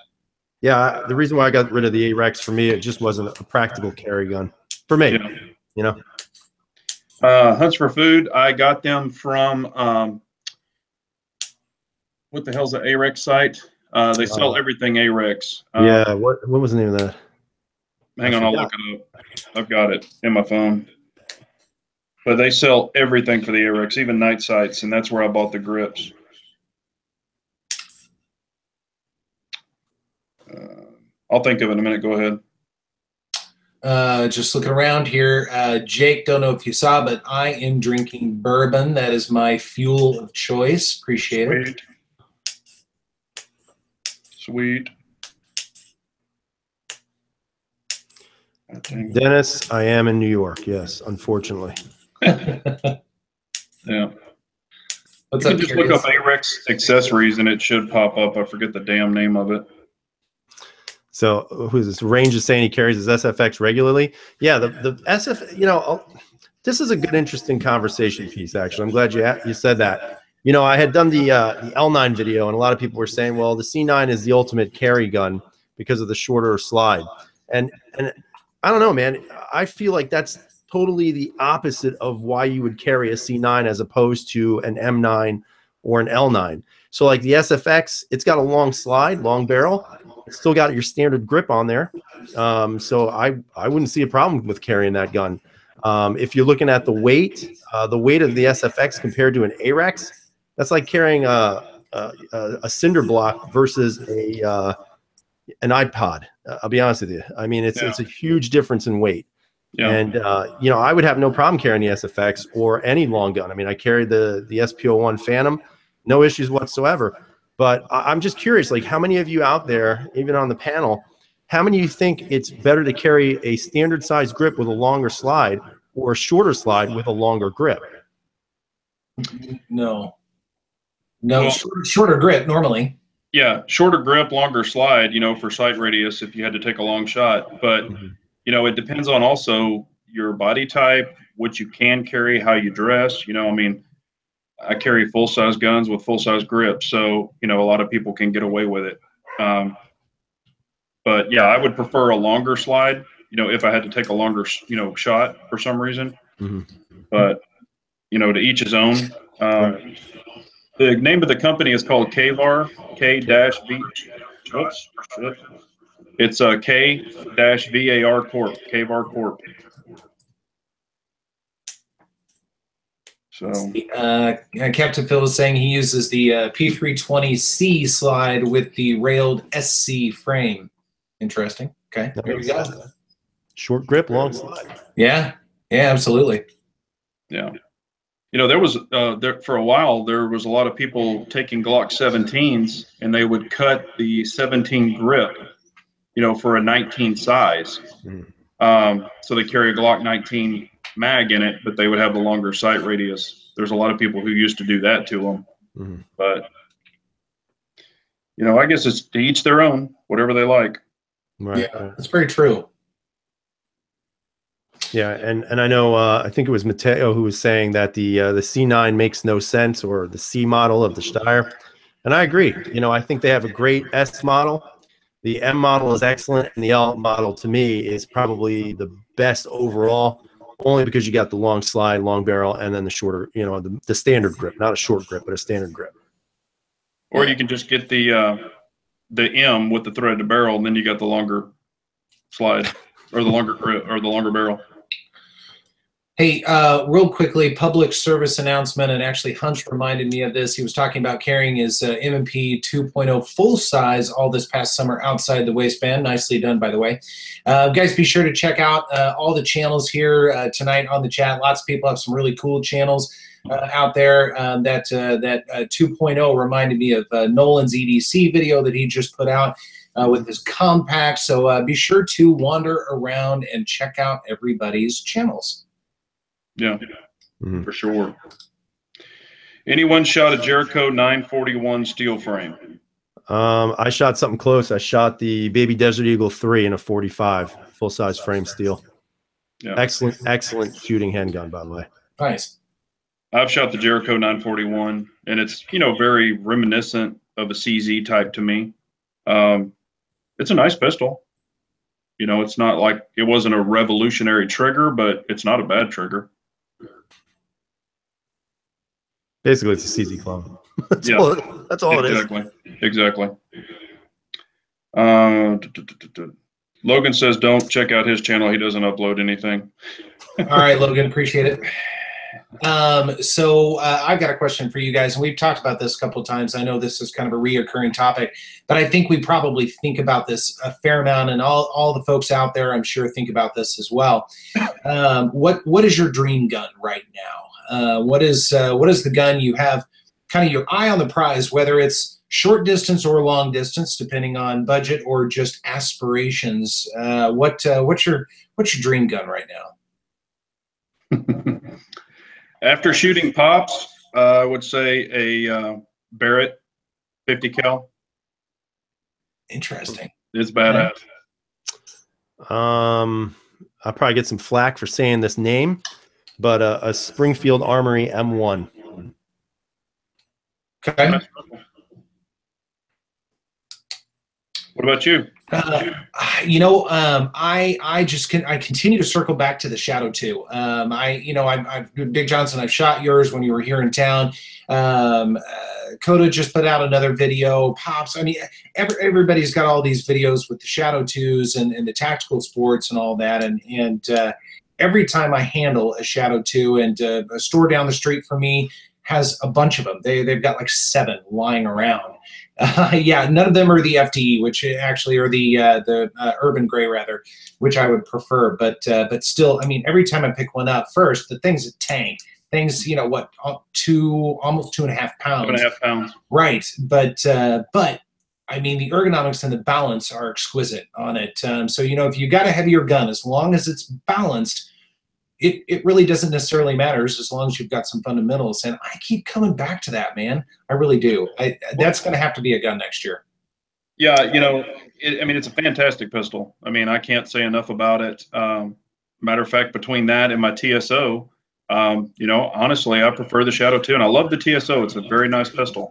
Yeah. The reason why I got rid of the AREX, for me, it just wasn't a practical carry gun for me. Yeah. You know. Hunts for Food, I got them from what the hell's the AREX site? They sell everything AREX. Yeah. What was the name of that? Hang on, I'll look it up. I've got it in my phone. But they sell everything for the AREX, even night sights, and that's where I bought the grips. I'll think of it in a minute. Go ahead. Just looking around here, Jake, don't know if you saw, but I am drinking bourbon. That is my fuel of choice. Appreciate it. Sweet. Dennis, I am in New York. Yes, unfortunately. Yeah. What's you up, can just look up AREX accessories and it should pop up. I forget the damn name of it. So who's this? Range is saying he carries his SFX regularly. Yeah, the SF, you know, this is a good, interesting conversation piece, actually. I'm glad you said that. You know, I had done the L9 video, and a lot of people were saying, well, the C9 is the ultimate carry gun because of the shorter slide. And I don't know, man. I feel like that's totally the opposite of why you would carry a C9 as opposed to an M9 or an L9. So like the SFX, it's got a long slide, long barrel. It's still got your standard grip on there. So I wouldn't see a problem with carrying that gun. If you're looking at the weight of the SFX compared to an AREX, that's like carrying a cinder block versus an iPod. I'll be honest with you. I mean, it's a huge difference in weight. Yeah. And you know, I would have no problem carrying the SFX or any long gun. I mean, I carried the SP01 Phantom, no issues whatsoever. But I'm just curious, like, how many of you out there, even on the panel, how many of you think it's better to carry a standard size grip with a longer slide or a shorter slide with a longer grip? No, well, shorter grip normally. Yeah, shorter grip, longer slide, you know, for sight radius if you had to take a long shot. But, you know, it depends on also your body type, what you can carry, how you dress. You know, I mean, I carry full-size guns with full-size grips, so, you know, a lot of people can get away with it. But, yeah, I would prefer a longer slide, you know, if I had to take a longer, you know, shot for some reason. But, you know, to each his own. The name of the company is called KVAR, K-V. Oops, shit. It's a K-VAR Corp, KVAR Corp. So Captain Phil is saying he uses the P320C slide with the railed SC frame. Interesting. Okay, there we go. Short grip, long slide. Yeah, absolutely. Yeah. You know, there was for a while there was a lot of people taking Glock 17s and they would cut the 17 grip, you know, for a 19 size. So they carry a Glock 19 mag in it, but they would have the longer sight radius. There's a lot of people who used to do that to them. But, you know, I guess it's to each their own, whatever they like. Right. Yeah, that's very true. Yeah, and I know I think it was Mateo who was saying that the C9 makes no sense, or the C model of the Steyr, and I agree. You know, I think they have a great S model. The M model is excellent, and the L model to me is probably the best overall. only because you got the long slide, long barrel, and then the shorter, you know, the standard grip, not a short grip, but a standard grip. Or you can just get the M with the threaded barrel, and then you got the longer slide, or the longer grip, or the longer barrel. Hey, real quickly, public service announcement, and actually Hunch reminded me of this. He was talking about carrying his M&P 2.0 full size all this past summer outside the waistband. Nicely done, by the way. Guys, be sure to check out all the channels here tonight on the chat. Lots of people have some really cool channels out there. That 2.0 reminded me of Nolan's EDC video that he just put out with his compact. So be sure to wander around and check out everybody's channels. Yeah, for sure. Anyone shot a Jericho 941 steel frame? I shot something close. I shot the Baby Desert Eagle 3 in a 45 full-size frame steel. Yeah. Excellent shooting handgun, by the way. Nice. I've shot the Jericho 941, and it's, you know, very reminiscent of a CZ type to me. It's a nice pistol. You know, it's not like it wasn't a revolutionary trigger, but it's not a bad trigger. Basically, it's a CZ clone. That's all it is. Exactly. Logan says don't check out his channel. He doesn't upload anything. All right, Logan, appreciate it. So I've got a question for you guys, and we've talked about this a couple of times. I know this is kind of a reoccurring topic, but I think we probably think about this a fair amount, and all the folks out there, I'm sure, think about this as well. What is your dream gun right now? What is the gun you have kind of your eye on the prize, whether it's short distance or long distance, depending on budget or just aspirations? What's your dream gun right now? After shooting pops, I would say a Barrett 50 cal. Interesting. It's badass. I'll probably get some flack for saying this name, but a Springfield Armory M1. Okay. What about you? You know, I continue to circle back to the Shadow 2. I've Big Johnson, I've shot yours when you were here in town. Coda just put out another video. Pops, I mean, everybody's got all these videos with the Shadow 2s and the tactical sports and all that. And every time I handle a Shadow 2, and a store down the street from me has a bunch of them. They've got like 7 lying around. Yeah, none of them are the FDE, which actually are the Urban Gray, rather, which I would prefer. But still, I mean, every time I pick one up, first, the thing's a tank. Thing's, you know, what, almost 2.5 pounds. 2.5 pounds. Right, but I mean, the ergonomics and the balance are exquisite on it. So, you know, if you got a heavier gun, as long as it's balanced, it really doesn't necessarily matter as long as you've got some fundamentals. And I keep coming back to that, man. I really do. That's going to have to be a gun next year. Yeah, you know, I mean, it's a fantastic pistol. I mean, I can't say enough about it. Matter of fact, between that and my TSO, you know, honestly, I prefer the Shadow 2, and I love the TSO. It's a very nice pistol.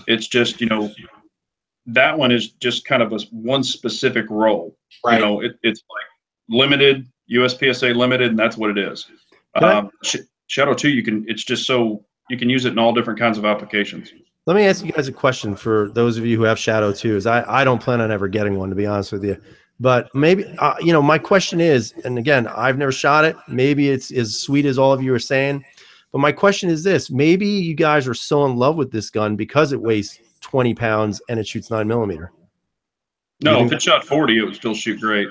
It's just, you know, that one is just kind of one specific role. Right. You know, it's like limited, USPSA limited, and that's what it is. Shadow 2, it's just so you can use it in all different kinds of applications. Let me ask you guys a question for those of you who have Shadow 2s. I don't plan on ever getting one, to be honest with you. But maybe, you know, my question is, and again, I've never shot it. Maybe it's as sweet as all of you are saying. But my question is this. Maybe you guys are so in love with this gun because it weighs 20 pounds and it shoots 9mm. No, if it shot 40, it would still shoot great.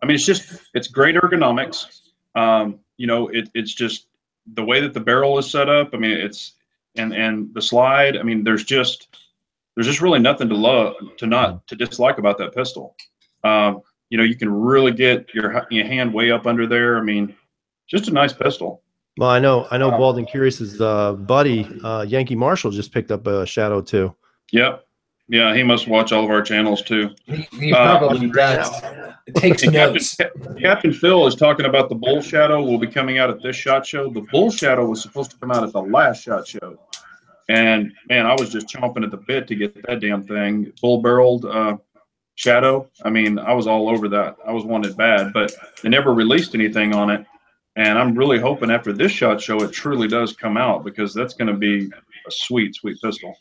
I mean, it's great ergonomics. You know, it's just the way that the barrel is set up. I mean, and the slide. I mean, there's just really nothing to dislike about that pistol. You know, you can really get your hand way up under there. I mean, just a nice pistol. Well, I know Bald and Curious's buddy, Yankee Marshall, just picked up a Shadow 2. Yep. Yeah, he must watch all of our channels too. He probably does. It takes notes. Captain Phil is talking about the Bull Shadow will be coming out at this SHOT Show. The Bull Shadow was supposed to come out at the last SHOT Show. And, man, I was just chomping at the bit to get that damn thing. Bull-barreled Shadow. I mean, I was all over that. I was wanted bad, but they never released anything on it. And I'm really hoping after this SHOT Show, it truly does come out, because that's going to be a sweet, sweet pistol.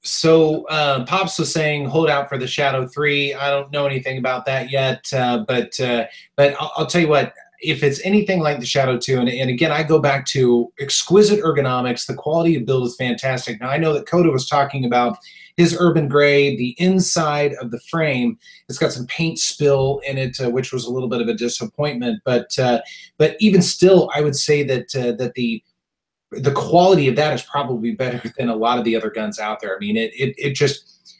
So Pops was saying hold out for the Shadow 3. I don't know anything about that yet, but I'll tell you what, if it's anything like the Shadow 2, and again, I go back to exquisite ergonomics, the quality of build is fantastic. Now, I know that Coda was talking about his Urban Gray, the inside of the frame, it's got some paint spill in it, which was a little bit of a disappointment. But even still, I would say that that the quality of that is probably better than a lot of the other guns out there. I mean, it just,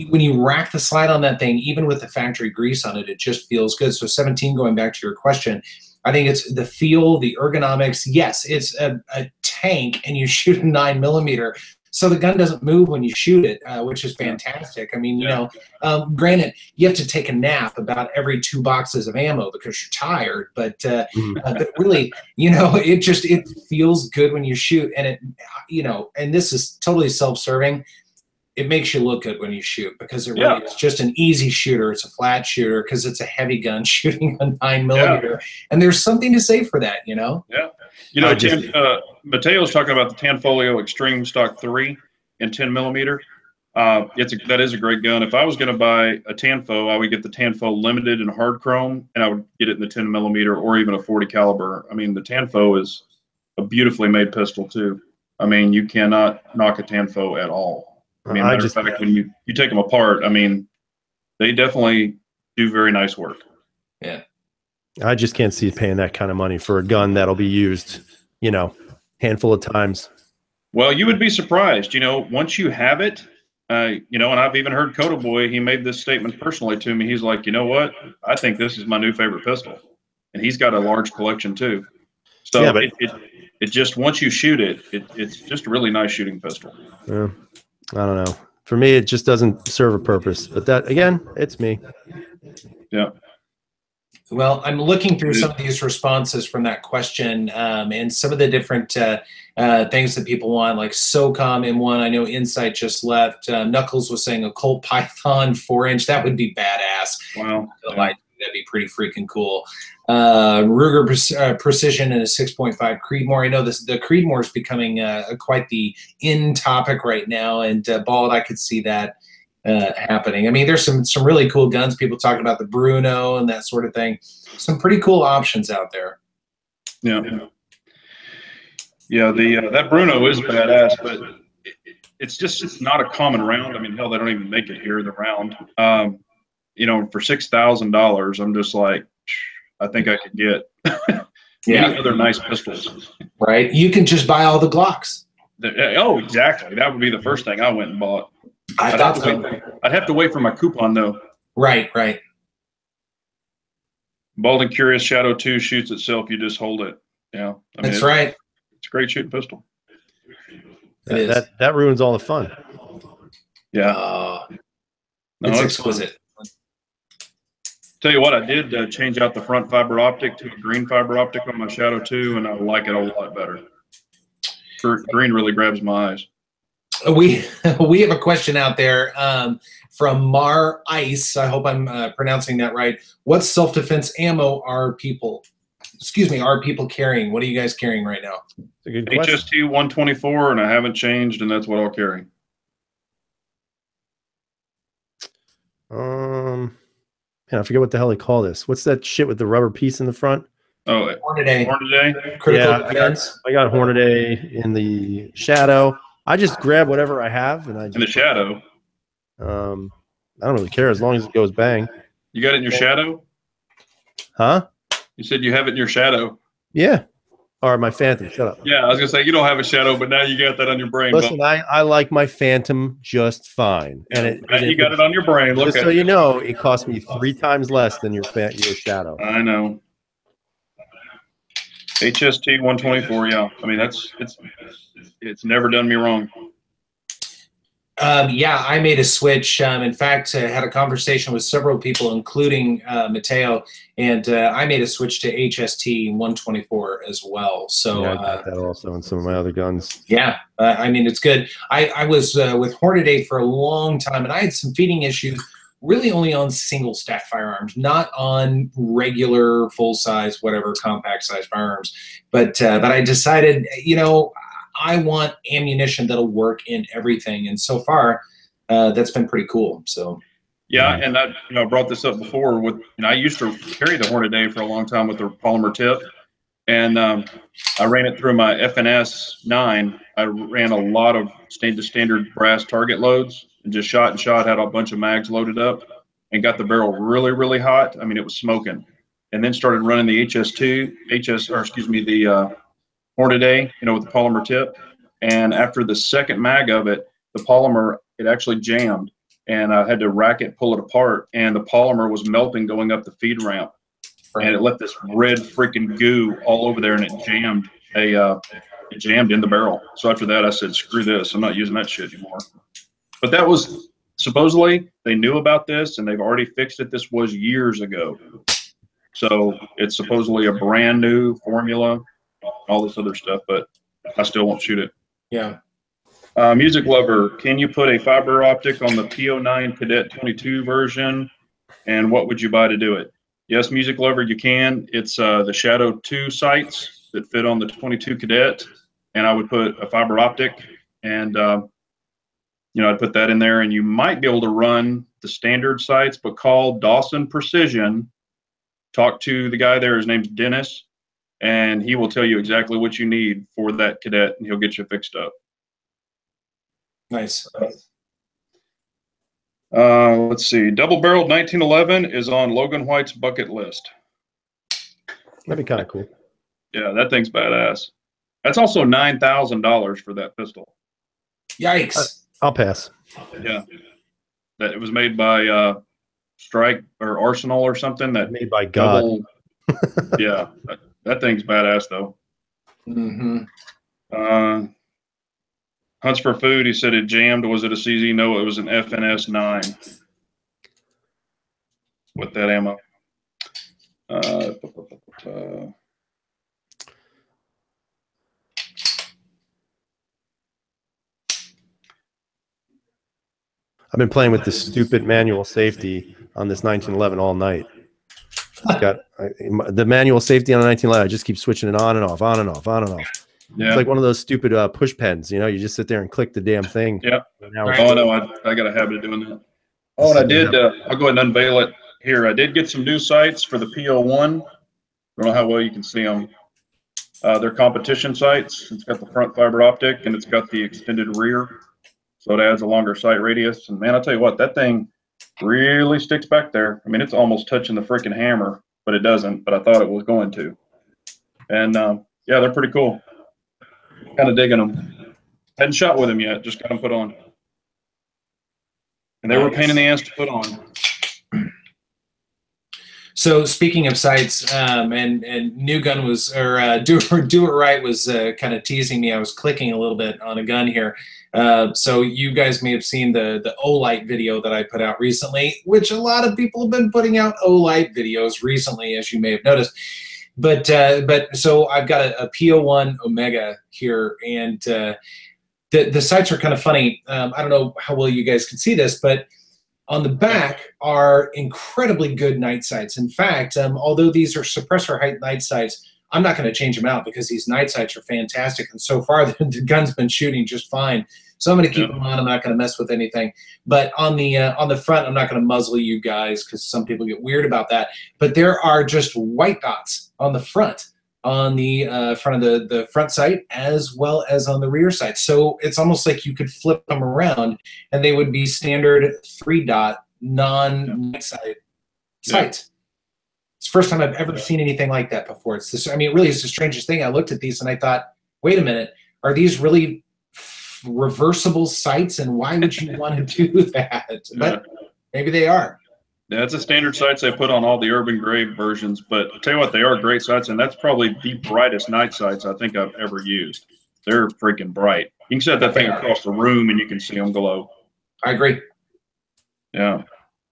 when you rack the slide on that thing, even with the factory grease on it, it just feels good. So 17, going back to your question, I think it's the feel, the ergonomics. Yes, it's a tank, and you shoot a 9mm. So the gun doesn't move when you shoot it, which is fantastic. I mean, you know, granted, you have to take a nap about every 2 boxes of ammo because you're tired. But really, you know, it feels good when you shoot, and it, you know, and this is totally self-serving. It makes you look good when you shoot, because it really is just an easy shooter. It's a flat shooter because it's a heavy gun shooting a 9mm, and there's something to say for that, you know. Yeah. You know, Mateo's talking about the Tanfoglio Extreme Stock 3 in 10mm. That is a great gun. If I was going to buy a Tanfo, I would get the Tanfo Limited in hard chrome, and I would get it in the 10mm or even a 40 caliber. I mean, the Tanfo is a beautifully made pistol too. I mean, you cannot knock a Tanfo at all. I mean, matter of fact, when you take them apart, I mean, they definitely do very nice work. Yeah. I just can't see paying that kind of money for a gun that'll be used, you know, handful of times. Well, you would be surprised, you know, once you have it, you know, and I've even heard Coda Boy, he made this statement personally to me. He's like, you know what? I think this is my new favorite pistol. And he's got a large collection too. So yeah, but it just, once you shoot it, it's just a really nice shooting pistol. Yeah. I don't know. For me, it just doesn't serve a purpose. But that, again, it's me. Yeah. Well, I'm looking through some of these responses from that question, and some of the different things that people want, like SOCOM M1. I know Insight just left. Knuckles was saying a Colt Python 4-inch. That would be badass. Wow. That'd be pretty freaking cool. Ruger Precision and a 6.5 Creedmoor. I know the Creedmoor is becoming quite the in topic right now, and Bald, I could see that happening. I mean, there's some really cool guns. People talking about the Bruno and that sort of thing. Some pretty cool options out there. Yeah. Yeah, that Bruno is badass, but it's not a common round. I mean, hell, they don't even make it here, the round. You know, for $6,000, I'm just like, I think I could get many other nice pistols. Right. You can just buy all the Glocks. Oh, exactly. That would be the first thing I went and bought. I'd have to wait for my coupon though. Right, right. Bald and Curious Shadow 2 shoots itself. You just hold it. Yeah, I mean, that's right. It's a great shooting pistol. That ruins all the fun. Yeah, no, it's exquisite. Fun. Tell you what, I did change out the front fiber optic to a green fiber optic on my Shadow 2, and I like it a lot better. Green really grabs my eyes. We have a question out there from Mar Ice. I hope I'm pronouncing that right. What self-defense ammo are people carrying? What are you guys carrying right now? A good question. HST 124, and I haven't changed, and that's what I'll carry. I forget what the hell they call this. What's that shit with the rubber piece in the front? Oh, Hornady. Critical defense. I got Hornady in the Shadow. I just grab whatever I have, and in the Shadow. I don't really care as long as it goes bang. You got it in your Shadow? Huh? You said you have it in your Shadow. Yeah. Or my Phantom. Shut up. Yeah, I was gonna say you don't have a Shadow, but now you got that on your brain. Listen, I like my Phantom just fine, and you got it on your brain. Look, so you know, it cost me 3 times less than your Shadow. I know. HST 124. Yeah, I mean it's never done me wrong. Yeah, I made a switch. In fact, I had a conversation with several people, including Mateo, and I made a switch to HST 124 as well. So yeah, I got that also in some of my other guns. Yeah, I mean, it's good. I was with Hornady for a long time, and I had some feeding issues really only on single stack firearms, not on regular full size, whatever compact size firearms. But I decided, you know, I want ammunition that'll work in everything, and so far, that's been pretty cool. So. Yeah, and I brought this up before. With I used to carry the Hornady for a long time with the polymer tip, and I ran it through my FNS 9. I ran a lot of standard brass target loads and just shot and shot. Had a bunch of mags loaded up, and got the barrel really, really hot. I mean, it was smoking. And then started running the the Hornady, with the polymer tip. And after the second mag of it, the polymer, it actually jammed. And I had to rack it, pull it apart, and the polymer was melting going up the feed ramp. Right. And it left this red freaking goo all over there, and it jammed it jammed in the barrel. So after that, I said, screw this. I'm not using that shit anymore. But that was supposedly they knew about this, and they've already fixed it. This was years ago. So it's supposedly a brand new formula, all this other stuff, but I still won't shoot it. Yeah. Music Lover, can you put a fiber optic on the P09 Cadet 22 version, and what would you buy to do it? Yes, Music Lover, you can. It's the Shadow 2 sights that fit on the 22 Cadet, and I would put a fiber optic, and I'd put that in there, and you might be able to run the standard sights, but call Dawson Precision, talk to the guy there. His name's Dennis, and he will tell you exactly what you need for that Cadet, and he'll get you fixed up. Nice. Let's see. Double-barreled 1911 is on Logan White's bucket list. That'd be kind of cool. Yeah, that thing's badass. That's also $9,000 for that pistol. Yikes. I'll pass. Yeah. That it was made by Strike or Arsenal or something. That made by God. Yeah. That thing's badass though. Mm-hmm. Hunts for Food, he said it jammed. Was it a CZ? No, it was an FNS 9 with that ammo. I've been playing with this stupid manual safety on this 1911 all night. It's got the manual safety on the 1911. I just keep switching it on and off, on and off, on and off. Yeah. It's like one of those stupid push pens, you just sit there and click the damn thing. Yeah. Oh, no, I got a habit of doing that. Oh, and I did, I'll go ahead and unveil it here. I did get some new sights for the P01. I don't know how well you can see them. They're competition sights. It's got the front fiber optic, and it's got the extended rear. So it adds a longer sight radius. And, man, I'll tell you what, that thing really sticks back there. I mean, it's almost touching the freaking hammer, but it doesn't. But I thought it was going to. And, yeah, they're pretty cool. Kind of digging them. Hadn't shot with them yet. Just got them put on. And they were a pain in the ass to put on. So speaking of sights, and New Gun was, or Do It Right was kind of teasing me. I was clicking a little bit on a gun here. So you guys may have seen the Olight video that I put out recently, which a lot of people have been putting out Olight videos recently, as you may have noticed. But so I've got a P01 Omega here, and the sights are kind of funny. I don't know how well you guys can see this, but on the back are incredibly good night sights. In fact, although these are suppressor height night sights, I'm not going to change them out because these night sights are fantastic, and so far the gun's been shooting just fine. So I'm going to keep them on. I'm not going to mess with anything. But on the front, I'm not going to muzzle you guys because some people get weird about that. But there are just white dots on the front, on the front of the front sight as well as on the rear sight. So it's almost like you could flip them around, and they would be standard 3-dot non-night sight sights. It's the first time I've ever seen anything like that before. It's this. I mean, it really is the strangest thing. I looked at these and I thought, wait a minute, are these really reversible sights, and why would you want to do that? But maybe they are. Yeah, it's a standard sights they put on all the Urban Grey versions, but I'll tell you what, they are great sights, and that's probably the brightest night sights I think I've ever used. They're freaking bright. You can set that thing across the room and you can see them glow. I agree. Yeah,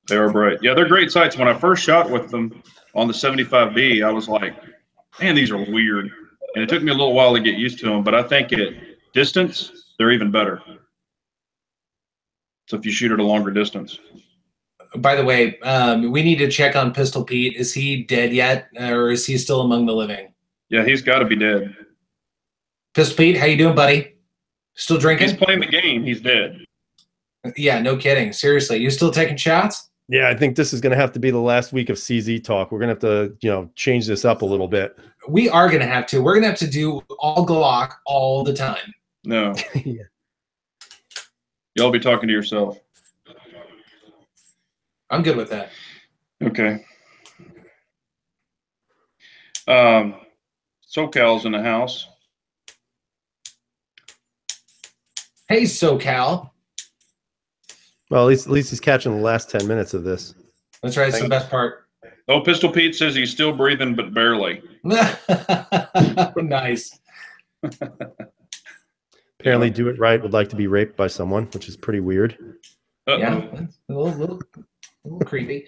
they are bright. Yeah, they're great sights. When I first shot with them on the 75B, I was like, man, these are weird. And it took me a little while to get used to them, but I think at distance, they're even better. So if you shoot at a longer distance. By the way, we need to check on Pistol Pete. Is he dead yet, or is he still among the living? Yeah, he's got to be dead. Pistol Pete, how you doing, buddy? Still drinking? He's playing the game. He's dead. Yeah, no kidding. Seriously, you still taking shots? Yeah, I think this is going to have to be the last week of CZ talk. We're going to have to, change this up a little bit. We are going to have to. We're going to have to do all Glock all the time. No. Yeah. Y'all be talking to yourself. I'm good with that. Okay. SoCal's in the house. Hey, SoCal. Well, at least he's catching the last 10 minutes of this. That's right. It's the best part. Oh, Pistol Pete says he's still breathing, but barely. Nice. Apparently, Do It Right would like to be raped by someone, which is pretty weird. Uh-oh. Yeah, a little creepy.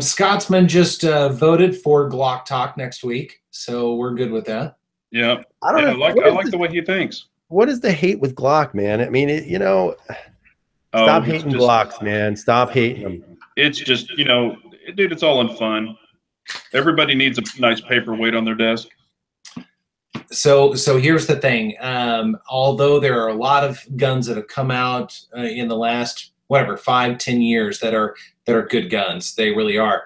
Scotsman just voted for Glock Talk next week, so we're good with that. Yeah. I don't know. I like the way he thinks. What is the hate with Glock, man? I mean, stop hating Glocks, man. Stop hating them. It's just, dude, it's all in fun. Everybody needs a nice paperweight on their desk. So here's the thing. Although there are a lot of guns that have come out in the last 5-10 years that are good guns, they really are.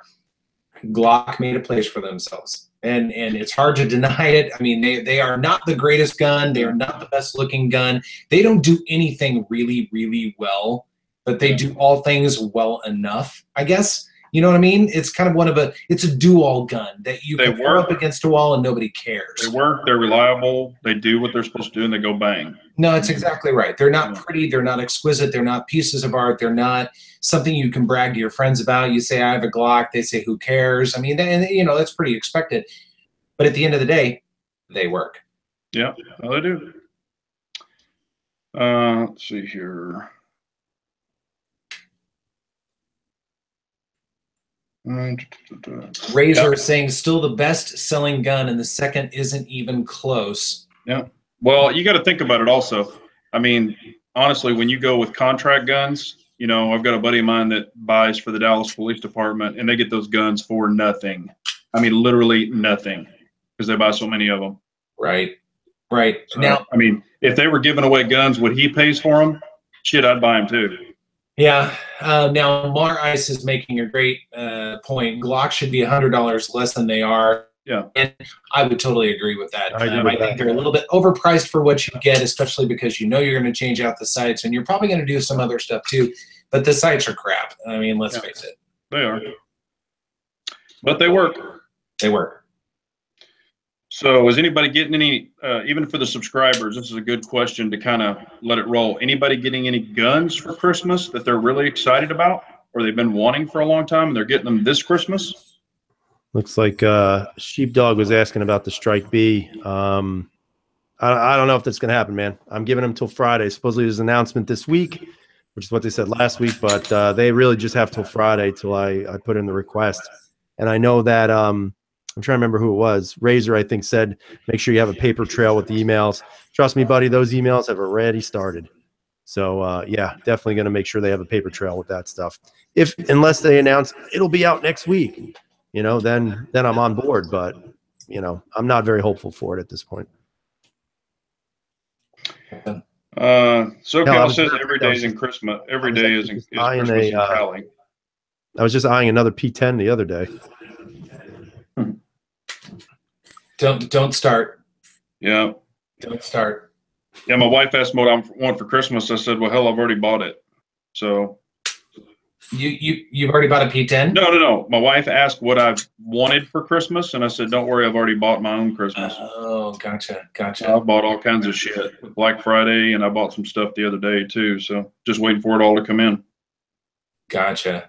Glock made a place for themselves, and it's hard to deny it. I mean, they are not the greatest gun. They are not the best looking gun. They don't do anything really, really well, but they do all things well enough, I guess. You know what I mean? It's kind of it's a do-all gun that you can throw up against a wall and nobody cares. They work, they're reliable, they do what they're supposed to do, and they go bang. No, it's exactly right. They're not pretty, they're not exquisite, they're not pieces of art, they're not something you can brag to your friends about. You say, I have a Glock, they say, who cares? I mean, that's pretty expected. But at the end of the day, they work. Yeah, well, they do. Let's see here. Razor is saying still the best selling gun, and the second isn't even close. Yeah. Well, you got to think about it also. I mean, honestly, when you go with contract guns, I've got a buddy of mine that buys for the Dallas Police Department, and they get those guns for nothing. I mean, literally nothing, because they buy so many of them. Right. So, now, I mean, if they were giving away guns, what he pays for them, shit, I'd buy them too. Yeah. Now, Mar Ice is making a great point. Glock should be $100 less than they are. Yeah. And I would totally agree with that. I think they're a little bit overpriced for what you get, especially because you're going to change out the sights, and you're probably going to do some other stuff too. But the sights are crap. I mean, let's face it. They are. But they work. They work. So is anybody getting any, even for the subscribers, this is a good question to kind of let it roll. Anybody getting any guns for Christmas that they're really excited about or they've been wanting for a long time and they're getting them this Christmas? Looks like Sheepdog was asking about the Strike B. I don't know if that's going to happen, man. I'm giving them till Friday. Supposedly there's an announcement this week, which is what they said last week, but they really just have till Friday till I put in the request. And I know that I'm trying to remember who it was. Razor, I think, said, make sure you have a paper trail with the emails. Trust me, buddy, those emails have already started. So, yeah, definitely going to make sure they have a paper trail with that stuff. Unless they announce it'll be out next week, then I'm on board. But, I'm not very hopeful for it at this point. SoCal says every day is in Christmas. Every day is Christmas in Cali. I was just eyeing another P10 the other day. Don't start. Yeah. Don't start. Yeah, my wife asked me what I want for Christmas. I said, well, hell, I've already bought it. So you've already bought a P10? No. My wife asked what I wanted for Christmas, and I said, don't worry, I've already bought my own Christmas. Oh, gotcha. I bought all kinds of shit. Black Friday, and I bought some stuff the other day too. So just waiting for it all to come in. Gotcha.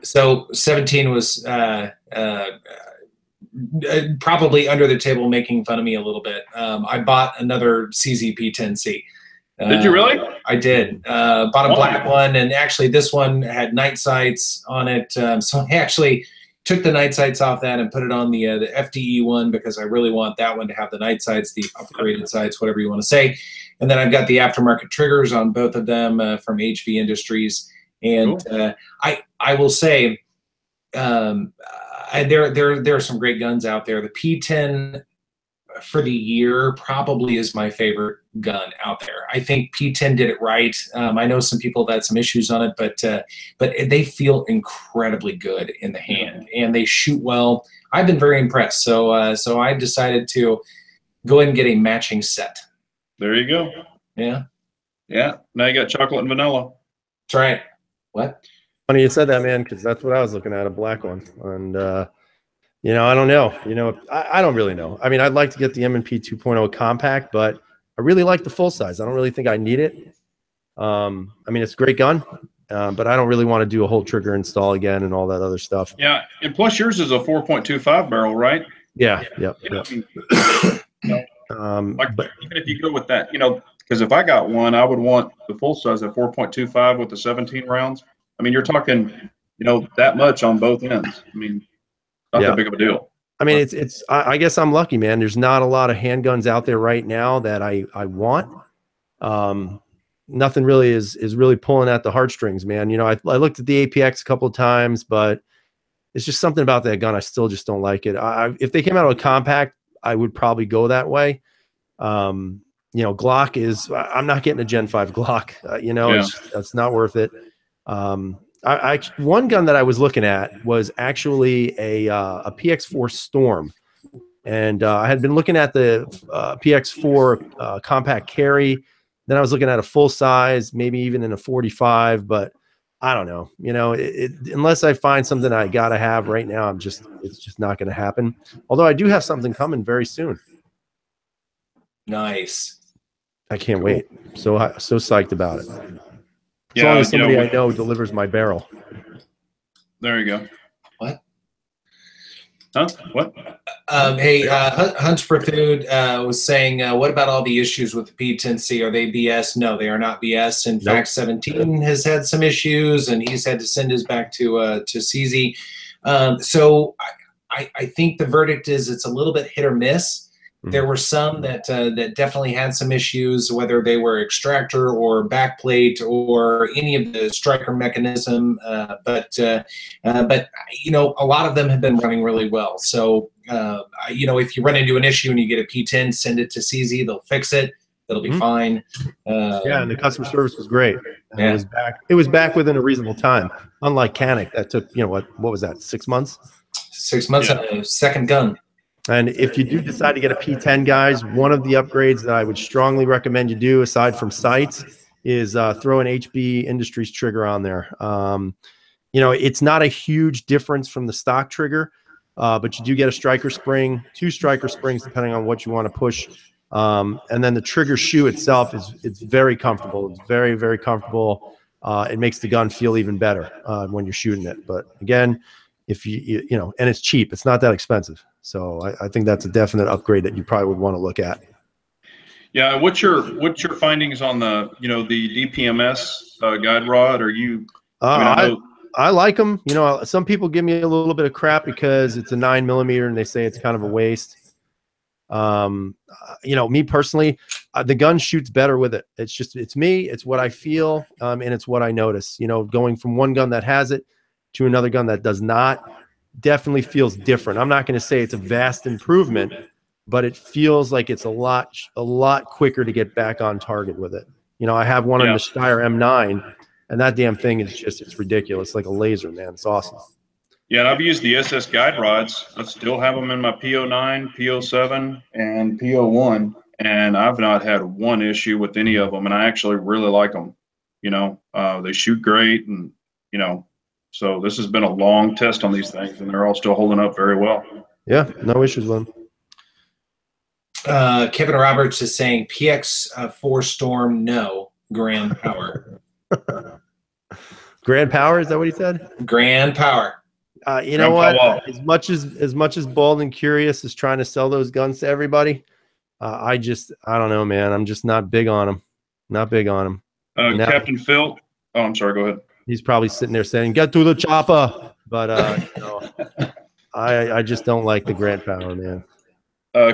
So 17 was probably under the table making fun of me a little bit. I bought another CZP-10C. Did you really? I did. Bought a black one, and actually this one had night sights on it. So I actually took the night sights off that and put it on the FDE one because I really want that one to have the night sights, the upgraded sights, whatever you want to say. And then I've got the aftermarket triggers on both of them from HV Industries. And I will say, there are some great guns out there. The P10 for the year probably is my favorite gun out there. I think P10 did it right. I know some people have had some issues on it, but they feel incredibly good in the hand, and they shoot well. I've been very impressed. So I decided to go ahead and get a matching set. There you go. Yeah. Yeah. Now you got chocolate and vanilla. That's right. What? Funny you said that, man, because that's what I was looking at, a black one. And, I don't know. I don't really know. I mean, I'd like to get the M&P 2.0 compact, but I really like the full size. I don't really think I need it. I mean, it's a great gun, but I don't really want to do a whole trigger install again and all that other stuff. Yeah. And plus yours is a 4.25 barrel, right? Yeah. Yep. But even if you go with that, because if I got one, I would want the full size at 4.25 with the 17 rounds. I mean, you're talking, that much on both ends. I mean, not that big of a deal. I mean, I guess I'm lucky, man. There's not a lot of handguns out there right now that I want. Nothing really is really pulling at the heartstrings, man. I looked at the APX a couple of times, but it's just something about that gun. I still just don't like it. If they came out with a compact, I would probably go that way. Glock is, I'm not getting a Gen 5 Glock, it's not worth it. One gun that I was looking at was actually a PX4 Storm. And I had been looking at the PX4 compact carry. Then I was looking at a full size, maybe even in a 45, but I don't know, unless I find something I got to have right now, it's just not going to happen. Although I do have something coming very soon. Nice. I can't wait. So psyched about it. As long as somebody I know delivers my barrel. There you go. What? Huh? What? Hey, Hunts for Food was saying, what about all the issues with the P10C? Are they BS? No, they are not BS. In fact, 17 has had some issues, and he's had to send his back to CZ. So I think the verdict is it's a little bit hit or miss. There were some that definitely had some issues, whether they were extractor or backplate or any of the striker mechanism. But a lot of them have been running really well. So if you run into an issue and you get a P10, send it to CZ. They'll fix it. It'll be fine. And the customer service was great. Yeah. It was back within a reasonable time. Unlike Canik, that took what was that, 6 months? 6 months on a second gun. And if you do decide to get a P10, guys, one of the upgrades that I would strongly recommend you do, aside from sights, is throw an HB Industries trigger on there. It's not a huge difference from the stock trigger, but you do get a striker spring, 2 striker springs, depending on what you want to push. And then the trigger shoe itself it's very comfortable. It's very, very comfortable. It makes the gun feel even better when you're shooting it. But again, if and it's cheap, it's not that expensive. So I think that's a definite upgrade that you probably would want to look at. Yeah. What's your findings on the the DPMS guide rod? Are you? I like them. Some people give me a little bit of crap because it's a 9mm and they say it's kind of a waste. Me personally, the gun shoots better with it. It's me. It's what I feel, and it's what I notice. Going from one gun that has it to another gun that does not definitely feels different. I'm not going to say it's a vast improvement, but it feels like it's a lot quicker to get back on target with it. I have one on the Steyr M9, and that damn thing is it's ridiculous, like a laser, man. It's awesome. Yeah, and I've used the SS guide rods. I still have them in my P09, P07, and P01, and I've not had one issue with any of them, and I actually really like them. They shoot great, and so this has been a long test on these things, and they're all still holding up very well. Yeah, no issues with them. Kevin Roberts is saying PX4 Storm, no. Grand Power. Grand Power, is that what he said? Grand Power. You know what? As much as Bald and Curious is trying to sell those guns to everybody, I don't know, man. I'm just not big on them. Not big on them. Captain Phil. Oh, I'm sorry. Go ahead. He's probably sitting there saying, "Get to the chopper," but I just don't like the Grand Power, man.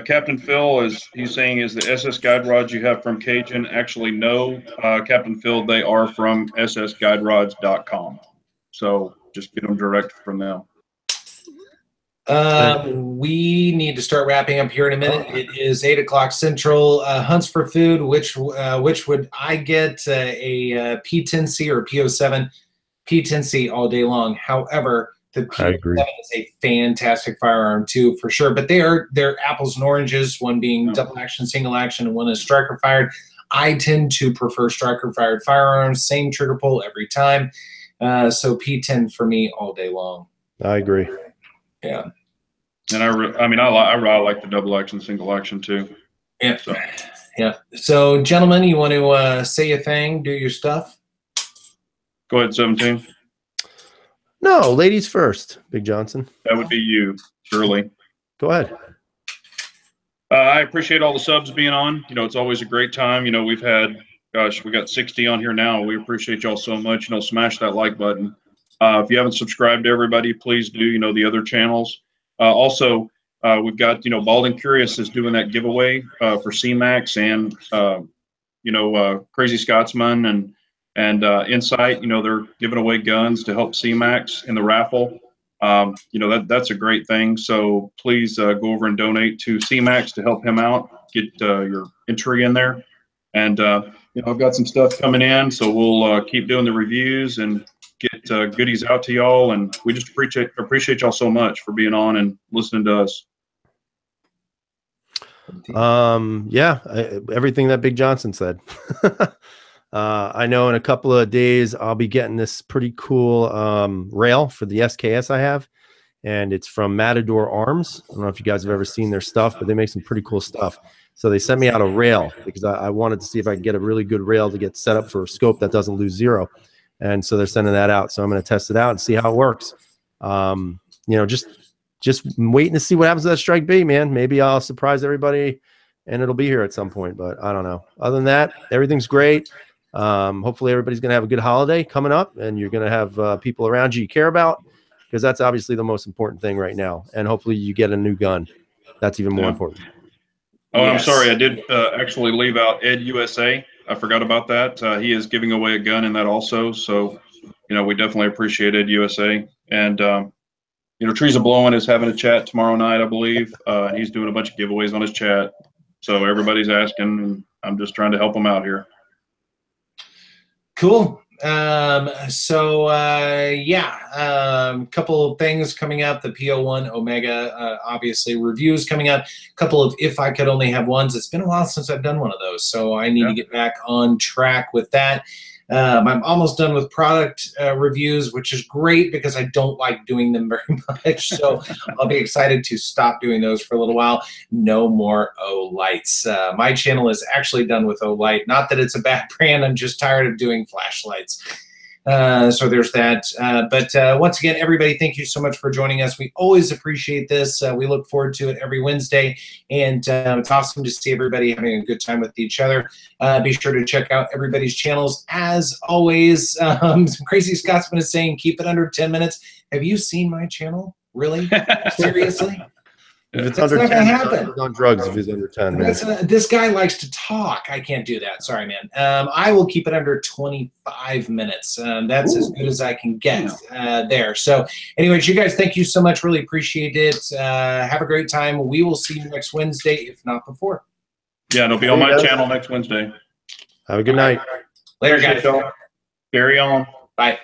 Captain Phil he's saying is the SS Guide Rods you have from Cajun. Actually, no, Captain Phil, they are from ssguiderods.com. So just get them direct from them. We need to start wrapping up here in a minute. It is 8 o'clock Central. Hunts for food. Which would I get? A P10C or a P07? P10C all day long. However, the P07 is a fantastic firearm too, for sure. But they're apples and oranges. One being double action, single action, and one is striker fired. I tend to prefer striker fired firearms. Same trigger pull every time. So P10 for me all day long. I agree. Yeah. And I like the double action, single action too. Yeah. So. Yeah. So, gentlemen, you want to say your thing, do your stuff? Go ahead, 17. No, ladies first, Big Johnson. That would be you, Shirley. Go ahead. I appreciate all the subs being on. You know, it's always a great time. You know, we got 60 on here now. We appreciate y'all so much. You know, smash that like button. If you haven't subscribed to everybody, please do. You know, the other channels. Also, we've got, you know, Bald and Curious is doing that giveaway for C-Max and, Crazy Scotsman and Insight. You know, they're giving away guns to help C-Max in the raffle. You know, that's a great thing. So please go over and donate to C-Max to help him out. Get your entry in there. And, you know, I've got some stuff coming in, so we'll keep doing the reviews and get goodies out to y'all. And we just appreciate y'all so much for being on and listening to us. Everything that Big Johnson said. I know in a couple of days I'll be getting this pretty cool rail for the SKS I have, and it's from Matador Arms. I don't know if you guys have ever seen their stuff, but they make some pretty cool stuff. So they sent me out a rail because I wanted to see if I could get a really good rail to get set up for a scope that doesn't lose zero. And so they're sending that out. So I'm going to test it out and see how it works. You know, just waiting to see what happens to that Strike B, man. Maybe I'll surprise everybody and it'll be here at some point, but I don't know. Other than that, everything's great. Hopefully everybody's going to have a good holiday coming up, and you're going to have people around you care about, because that's obviously the most important thing right now. And hopefully you get a new gun. That's even more important. Oh, yes. I'm sorry. I did actually leave out Ed USA. I forgot about that. He is giving away a gun in that also. So, you know, we definitely appreciate Ed USA. And, you know, Trees of Blowing is having a chat tomorrow night, I believe. He's doing a bunch of giveaways on his chat. So everybody's asking, and I'm just trying to help them out here. Cool. Couple of things coming up. The PO1 Omega, obviously reviews coming up. A couple of If I Could Only Have Ones. It's been a while since I've done one of those, so I need to get back on track with that. I'm almost done with product reviews, which is great because I don't like doing them very much. So I'll be excited to stop doing those for a little while. No more Olights. My channel is actually done with Olight. Not that it's a bad brand. I'm just tired of doing flashlights. So there's that. But once again, everybody, thank you so much for joining us. We always appreciate this. We look forward to it every Wednesday. And it's awesome to see everybody having a good time with each other. Be sure to check out everybody's channels. As always, Crazy Scotsman is saying, keep it under 10 minutes. Have you seen my channel? Really? Seriously? If it's under 10, he's on drugs. If he's under 10 minutes. This guy likes to talk. I can't do that. Sorry, man. I will keep it under 25 minutes. That's as good as I can get there. So anyways, you guys, thank you so much. Really appreciate it. Have a great time. We will see you next Wednesday, if not before. Yeah, it'll be on my channel next Wednesday. Have a good night. Later, guys. Carry on. Bye.